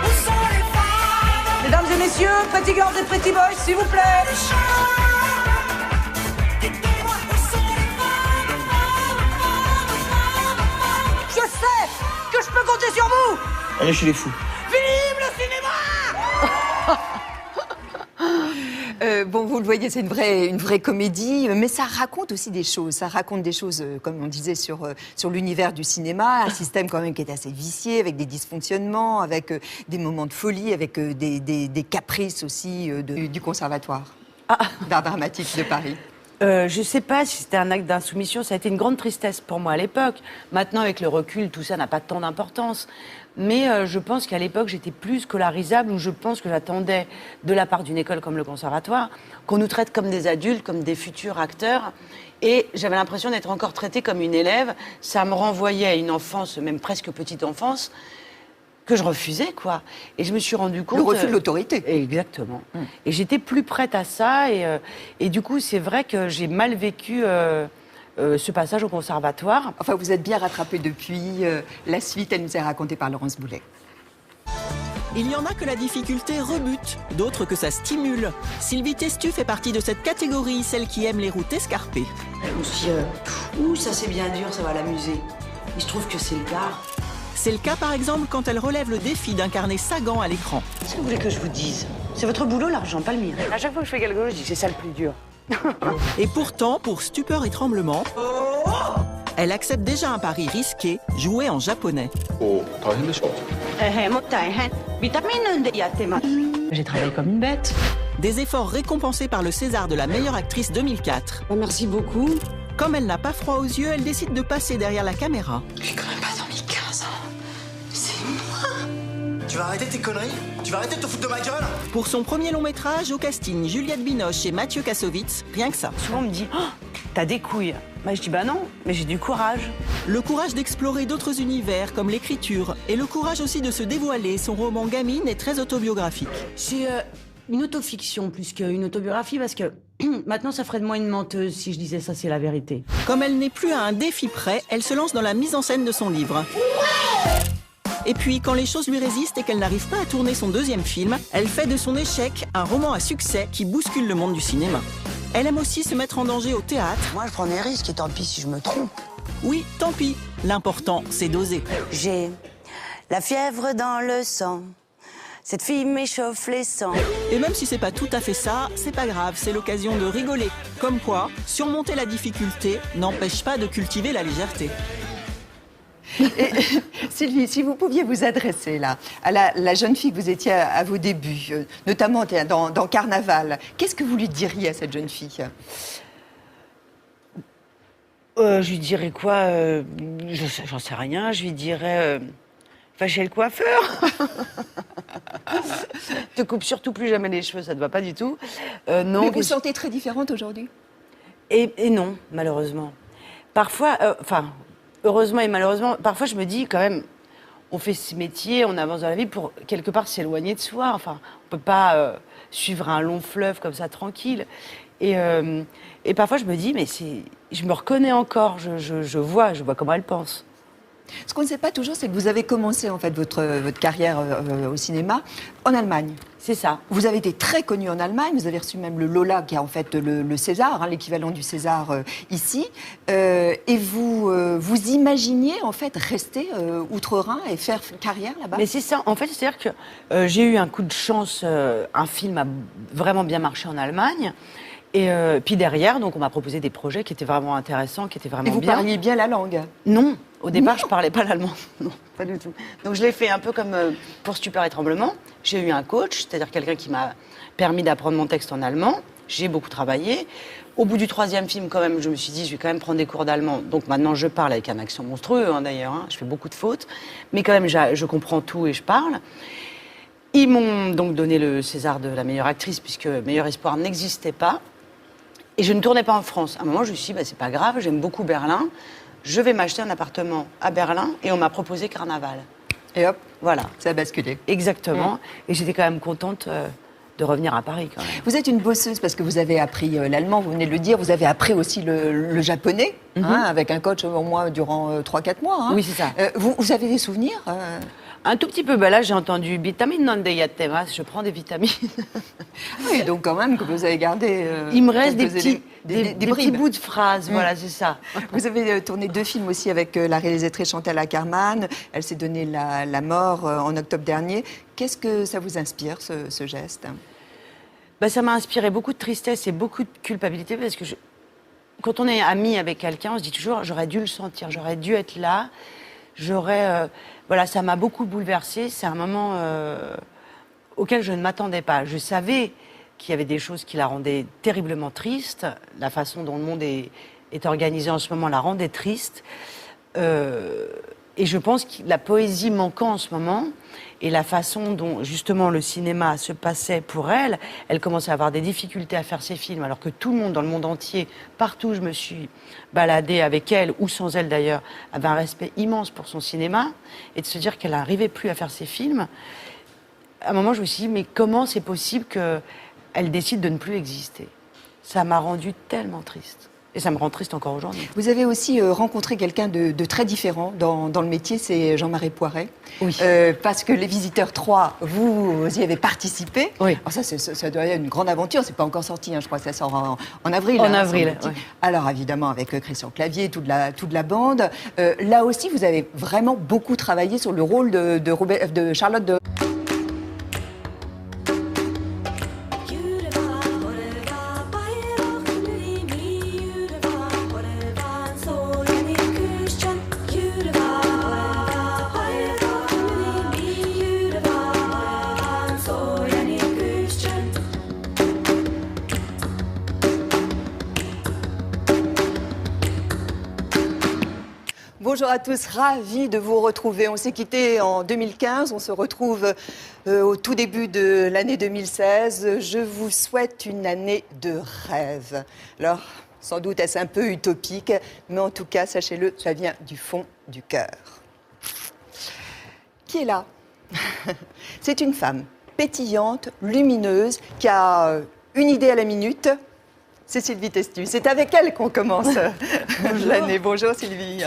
C: Mesdames et messieurs, pretty girls et pretty boys, s'il vous plaît. Je sais que je peux compter sur vous.
J: Allez chez les fous.
C: Vive le cinéma!
A: Bon, vous le voyez, c'est une vraie comédie, mais ça raconte aussi des choses. Ça raconte des choses, comme on disait, sur l'univers du cinéma, un système quand même qui est assez vicié, avec des dysfonctionnements, avec des moments de folie, avec des caprices aussi du conservatoire d'art dramatique de Paris.
B: Je ne sais pas si c'était un acte d'insoumission, ça a été une grande tristesse pour moi à l'époque. Maintenant, avec le recul, tout ça n'a pas tant d'importance. Mais je pense qu'à l'époque, j'étais plus scolarisable, ou je pense que j'attendais, de la part d'une école comme le conservatoire, qu'on nous traite comme des adultes, comme des futurs acteurs. Et j'avais l'impression d'être encore traitée comme une élève. Ça me renvoyait à une enfance, même presque petite enfance, que je refusais, quoi. Et je me suis rendu compte...
A: Le refus de l'autorité.
B: Exactement. Et j'étais plus prête à ça. Et du coup, c'est vrai que j'ai mal vécu ce passage au conservatoire.
A: Enfin, vous êtes bien rattrapée depuis. La suite, elle nous est racontée par Laurence Boulet.
C: Il y en a que la difficulté rebute, d'autres que ça stimule. Sylvie Testu fait partie de cette catégorie, celle qui aime les routes escarpées.
B: Je me suis dit, ça c'est bien dur, ça va l'amuser. Et je trouve que c'est le cas.
C: C'est le cas par exemple quand elle relève le défi d'incarner Sagan à l'écran.
B: Qu'est-ce que vous voulez que je vous dise? C'est votre boulot, l'argent, pas le mien. À chaque fois que je fais quelque chose, je dis c'est ça le plus dur.
C: Et pourtant, pour Stupeur et Tremblement, elle accepte déjà un pari risqué, joué en japonais.
B: J'ai travaillé comme une bête.
C: Des efforts récompensés par le César de la meilleure actrice 2004.
B: Merci beaucoup.
C: Comme elle n'a pas froid aux yeux, elle décide de passer derrière la caméra.
B: J'ai quand même pas dormi 15 ans. C'est moi.
K: Tu vas arrêter tes conneries? Tu vas arrêter de te foutre de ma gueule?
C: Pour son premier long métrage, au casting, Juliette Binoche et Mathieu Kassovitz, rien que ça.
B: Souvent on me dit, t'as des couilles. Bah, je dis, bah non, mais j'ai du courage.
C: Le courage d'explorer d'autres univers, comme l'écriture, et le courage aussi de se dévoiler. Son roman Gamine est très autobiographique.
B: C'est une autofiction plus qu'une autobiographie, parce que maintenant ça ferait de moi une menteuse si je disais ça, c'est la vérité.
C: Comme elle n'est plus à un défi près, elle se lance dans la mise en scène de son livre. Et puis, quand les choses lui résistent et qu'elle n'arrive pas à tourner son deuxième film, elle fait de son échec un roman à succès qui bouscule le monde du cinéma. Elle aime aussi se mettre en danger au théâtre.
E: Moi, je prends des risques et tant pis si je me trompe.
C: Oui, tant pis. L'important, c'est d'oser.
E: J'ai la fièvre dans le sang. Cette fille m'échauffe les sangs.
C: Et même si c'est pas tout à fait ça, c'est pas grave, c'est l'occasion de rigoler. Comme quoi, surmonter la difficulté n'empêche pas de cultiver la légèreté.
A: Et, Sylvie, si vous pouviez vous adresser là à la jeune fille que vous étiez à vos débuts, notamment dans Carnaval, qu'est-ce que vous lui diriez à cette jeune fille?
B: Je lui dirais quoi? J'en sais rien. Je lui dirais va chez le coiffeur. Te coupe surtout plus jamais les cheveux, ça ne va pas du tout. Non.
A: Mais vous vous sentez très différente aujourd'hui?
B: Et non, malheureusement. Parfois, heureusement et malheureusement, parfois je me dis quand même, on fait ce métier, on avance dans la vie pour quelque part s'éloigner de soi. Enfin, on peut pas suivre un long fleuve comme ça tranquille. Et parfois je me dis, mais je me reconnais encore, je vois comment elle pense.
A: Ce qu'on ne sait pas toujours, c'est que vous avez commencé en fait votre carrière au cinéma en Allemagne.
B: C'est ça.
A: Vous avez été très connue en Allemagne, vous avez reçu même le Lola, qui est en fait le César, hein, l'équivalent du César ici. Et vous imaginiez en fait rester outre-Rhin et faire carrière là-bas?
B: Mais c'est ça, en fait, c'est-à-dire que j'ai eu un coup de chance, un film a vraiment bien marché en Allemagne. Et puis derrière, donc on m'a proposé des projets qui étaient vraiment intéressants, qui étaient vraiment bien.
A: Et vous parliez bien la langue?
B: Non, au départ, je parlais pas l'allemand. Non, pas du tout. Donc je l'ai fait un peu comme pour Stupeur et Tremblement. J'ai eu un coach, c'est-à-dire quelqu'un qui m'a permis d'apprendre mon texte en allemand. J'ai beaucoup travaillé. Au bout du troisième film, quand même, je me suis dit, je vais quand même prendre des cours d'allemand. Donc maintenant, je parle avec un accent monstrueux, hein, d'ailleurs. Hein. Je fais beaucoup de fautes. Mais quand même, je comprends tout et je parle. Ils m'ont donc donné le César de la meilleure actrice, puisque Meilleur Espoir n'existait pas. Et je ne tournais pas en France. À un moment, je me suis dit, c'est pas grave, j'aime beaucoup Berlin. Je vais m'acheter un appartement à Berlin et on m'a proposé Carnaval.
A: Et hop,
B: voilà.
A: Ça a basculé.
B: Exactement. Et j'étais quand même contente de revenir à Paris quand même.
A: Vous êtes une bosseuse parce que vous avez appris l'allemand, vous venez de le dire, vous avez appris aussi le japonais, hein, avec un coach au moins durant 3-4 mois. Hein.
B: Oui, c'est ça.
A: Vous avez des souvenirs
B: Un tout petit peu. Là, j'ai entendu vitamine non deyatemas, je prends des vitamines.
A: Oui, donc quand même que vous avez gardé.
B: Il me reste des petits bouts de phrases, voilà, c'est ça.
A: Vous avez tourné 2 films aussi avec la réalisatrice Chantal Akerman. Elle s'est donné la mort en octobre dernier. Qu'est-ce que ça vous inspire, ce geste?
B: Ça m'a inspiré beaucoup de tristesse et beaucoup de culpabilité parce que quand on est ami avec quelqu'un, on se dit toujours j'aurais dû le sentir, j'aurais dû être là, voilà, ça m'a beaucoup bouleversée. C'est un moment auquel je ne m'attendais pas. Je savais qu'il y avait des choses qui la rendaient terriblement triste. La façon dont le monde est organisé en ce moment la rendait triste. Et je pense que la poésie manquant en ce moment, et la façon dont justement le cinéma se passait pour elle, elle commençait à avoir des difficultés à faire ses films, alors que tout le monde dans le monde entier, partout où je me suis baladée avec elle, ou sans elle d'ailleurs, avait un respect immense pour son cinéma, et de se dire qu'elle n'arrivait plus à faire ses films. À un moment, je me suis dit, mais comment c'est possible qu'elle décide de ne plus exister? Ça m'a rendue tellement triste. Et ça me rend triste encore aujourd'hui.
A: Vous avez aussi rencontré quelqu'un de très différent dans le métier, c'est Jean-Marie Poiret.
B: Oui.
A: Parce que Les Visiteurs 3, vous y avez participé.
B: Oui.
A: Alors ça doit être une grande aventure, c'est pas encore sorti, hein, je crois que ça sort en avril.
B: En avril, oui.
A: Alors évidemment avec Christian Clavier, toute la bande. Là aussi, vous avez vraiment beaucoup travaillé sur le rôle de Charlotte de... Bonjour à tous, ravi de vous retrouver. On s'est quitté en 2015, on se retrouve au tout début de l'année 2016. Je vous souhaite une année de rêve. Alors, sans doute est-ce un peu utopique, mais en tout cas, sachez-le, ça vient du fond du cœur. Qui est là? C'est une femme pétillante, lumineuse, qui a une idée à la minute. C'est Sylvie Testu. C'est avec elle qu'on commence l'année. Bonjour Sylvie.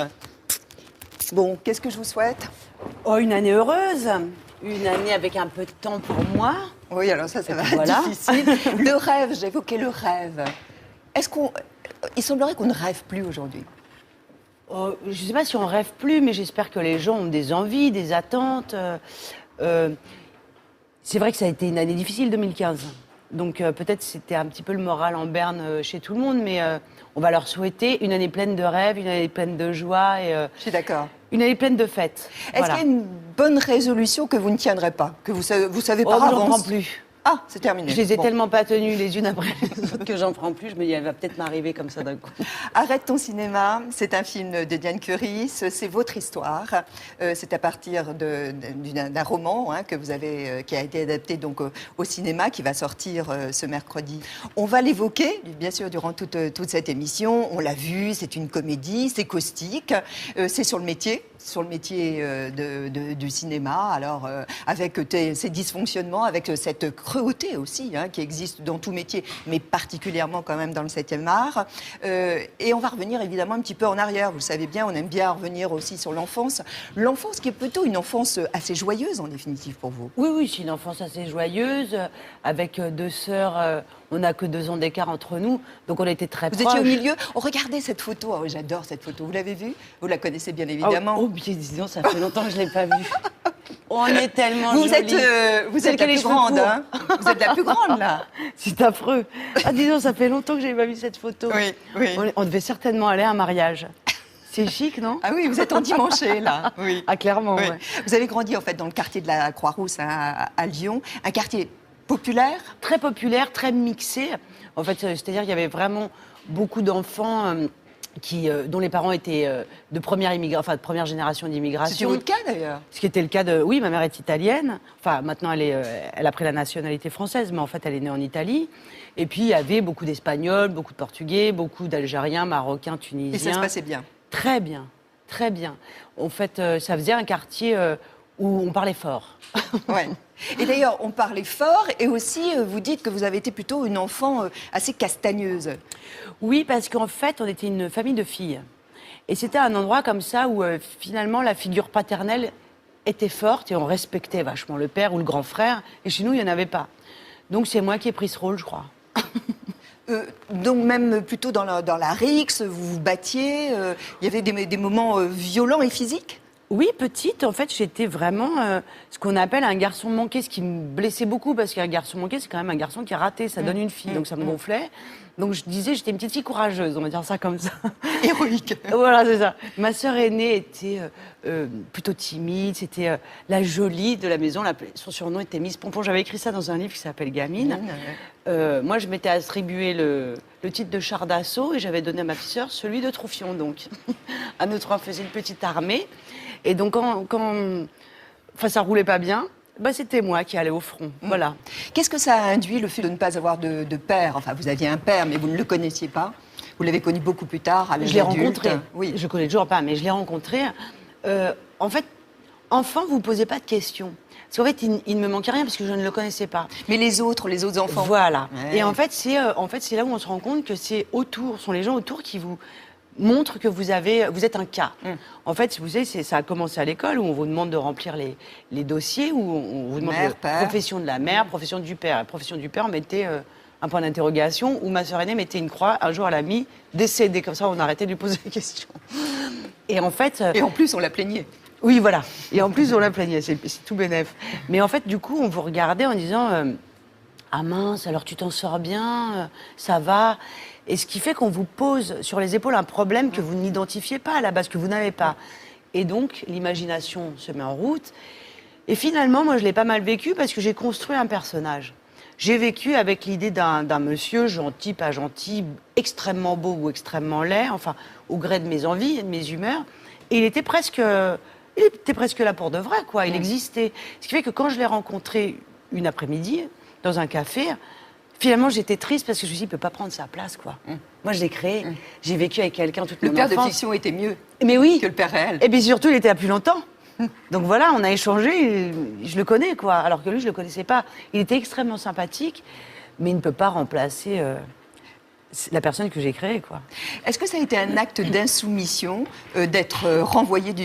A: Bon, qu'est-ce que je vous souhaite?
B: Oh, une année heureuse, une année avec un peu de temps pour moi.
A: Oui, alors ça va
B: voilà.
A: être difficile. Le rêve, j'évoquais le rêve. Il semblerait qu'on ne rêve plus aujourd'hui.
B: Oh, je ne sais pas si on rêve plus, mais j'espère que les gens ont des envies, des attentes. C'est vrai que ça a été une année difficile, 2015. Donc peut-être c'était un petit peu le moral en berne chez tout le monde, mais on va leur souhaiter une année pleine de rêves, une année pleine de joie et
A: je suis d'accord.
B: Une année pleine de fêtes.
A: Est-ce qu'il y a une bonne résolution que vous ne tiendrez pas, que vous savez par avance?
B: J'en prends plus.
A: Ah, c'est terminé.
B: Je les ai tellement pas tenues les unes après les autres que j'en prends plus. Je me dis, elle va peut-être m'arriver comme ça d'un coup.
A: Arrête ton cinéma, c'est un film de Diane Curis, c'est votre histoire. C'est à partir d'un roman que vous avez, qui a été adapté donc au cinéma, qui va sortir ce mercredi. On va l'évoquer, bien sûr, durant toute cette émission. On l'a vu, c'est une comédie, c'est caustique, c'est sur le métier du cinéma. Alors, avec ces dysfonctionnements, avec cette cruauté aussi, qui existe dans tout métier, mais particulièrement quand même dans le 7e art. Et on va revenir évidemment un petit peu en arrière. Vous le savez bien, on aime bien revenir aussi sur l'enfance. L'enfance qui est plutôt une enfance assez joyeuse, en définitive, pour vous.
B: Oui, c'est une enfance assez joyeuse, avec deux sœurs. On n'a que 2 ans d'écart entre nous, donc on était très proches.
A: Vous étiez au milieu. Oh, regardez cette photo. Oh, j'adore cette photo. Vous l'avez vue? Vous la connaissez bien évidemment.
B: Oh, disons, ça fait longtemps que je ne l'ai pas vue. On est tellement
A: vous
B: jolis.
A: Vous êtes la plus grande, hein? Vous êtes la plus grande, là.
B: C'est affreux. Ah, disons, ça fait longtemps que je n'avais pas vu cette photo.
A: Oui.
B: On devait certainement aller à un mariage. C'est chic, non?
A: Ah oui, vous êtes endimanché, là. Oui.
B: Ah, clairement, oui.
A: Ouais. Vous avez grandi, en fait, dans le quartier de la Croix-Rousse, à Lyon. Un quartier populaire?
B: Très populaire, très mixé. En fait, c'est-à-dire qu'il y avait vraiment beaucoup d'enfants dont les parents étaient de première génération d'immigration.
A: C'est votre cas, d'ailleurs?
B: Ce qui était le cas de... Oui, ma mère est italienne. Enfin, maintenant, elle a pris la nationalité française, mais en fait, elle est née en Italie. Et puis, il y avait beaucoup d'Espagnols, beaucoup de Portugais, beaucoup d'Algériens, Marocains, Tunisiens.
A: Et ça se passait bien?
B: Très bien, très bien. En fait, ça faisait un quartier où on parlait fort.
A: Ouais. Et d'ailleurs, on parlait fort et aussi, vous dites que vous avez été plutôt une enfant assez castagneuse.
B: Oui, parce qu'en fait, on était une famille de filles. Et c'était un endroit comme ça où, finalement, la figure paternelle était forte et on respectait vachement le père ou le grand frère. Et chez nous, il n'y en avait pas. Donc, c'est moi qui ai pris ce rôle, je crois.
A: Donc même plutôt dans la rixe, vous vous battiez, il y avait des moments violents et physiques?
B: Oui, petite, en fait, j'étais vraiment ce qu'on appelle un garçon manqué, ce qui me blessait beaucoup, parce qu'un garçon manqué, c'est quand même un garçon qui est raté, ça donne une fille, donc ça me gonflait. Donc je disais, j'étais une petite fille courageuse, on va dire ça comme ça.
A: Héroïque.
B: Voilà, c'est ça. Ma sœur aînée était plutôt timide, c'était la jolie de la maison, son surnom était Miss Pompon. J'avais écrit ça dans un livre qui s'appelle Gamine. Moi, je m'étais attribué le titre de char d'assaut et j'avais donné à ma petite sœur celui de Troufion, donc. À nous trois, on faisait une petite armée. Et donc, enfin, ça roulait pas bien, bah, c'était moi qui allais au front. Voilà.
A: Qu'est-ce que ça a induit, le fait de ne pas avoir de père? Enfin, vous aviez un père, mais vous ne le connaissiez pas. Vous l'avez connu beaucoup plus tard, à l'âge
B: Je l'ai
A: adulte.
B: rencontré.
A: Oui.
B: Je connais toujours pas, mais je l'ai rencontré. En fait, enfant, vous ne posez pas de questions. Parce qu'en fait, il ne me manquait rien parce que je ne le connaissais pas.
A: Mais les autres enfants.
B: Voilà.
A: Ouais.
B: Et en fait, c'est là où on se rend compte que sont les gens autour qui vous montrent que vous êtes un cas. En fait, vous savez, ça a commencé à l'école où on vous demande de remplir les dossiers, où on vous demande profession de la mère, profession du père. La profession du père, on mettait un point d'interrogation, où ma sœur aînée mettait une croix. Un jour, elle a mis décédé. Comme ça, on arrêtait de lui poser des questions. Et en fait...
A: Et en plus, on la plaignait.
B: Oui, voilà. Et en plus, on la plaignait, c'est tout bénef. Mais en fait, du coup, on vous regardait en disant ah mince, alors tu t'en sors bien, ça va. Et ce qui fait qu'on vous pose sur les épaules un problème que vous n'identifiez pas à la base, que vous n'avez pas. Et donc, l'imagination se met en route. Et finalement, moi, je l'ai pas mal vécu parce que j'ai construit un personnage. J'ai vécu avec l'idée d'un monsieur gentil, pas gentil, extrêmement beau ou extrêmement laid, enfin, au gré de mes envies et de mes humeurs. Et il était presque là pour de vrai, quoi. Il existait. Ce qui fait que quand je l'ai rencontré une après-midi, dans un café, finalement, j'étais triste parce que je me suis dit, il ne peut pas prendre sa place, quoi. Moi, je l'ai créé. J'ai vécu avec quelqu'un toute mon enfance.
A: Le père de fiction était mieux
B: que
A: le père réel.
B: Et bien surtout, il était là plus longtemps. Donc voilà, on a échangé, je le connais, quoi. Alors que lui, je ne le connaissais pas. Il était extrêmement sympathique, mais il ne peut pas remplacer la personne que j'ai créée, quoi.
A: Est-ce que ça a été un acte d'insoumission d'être renvoyé du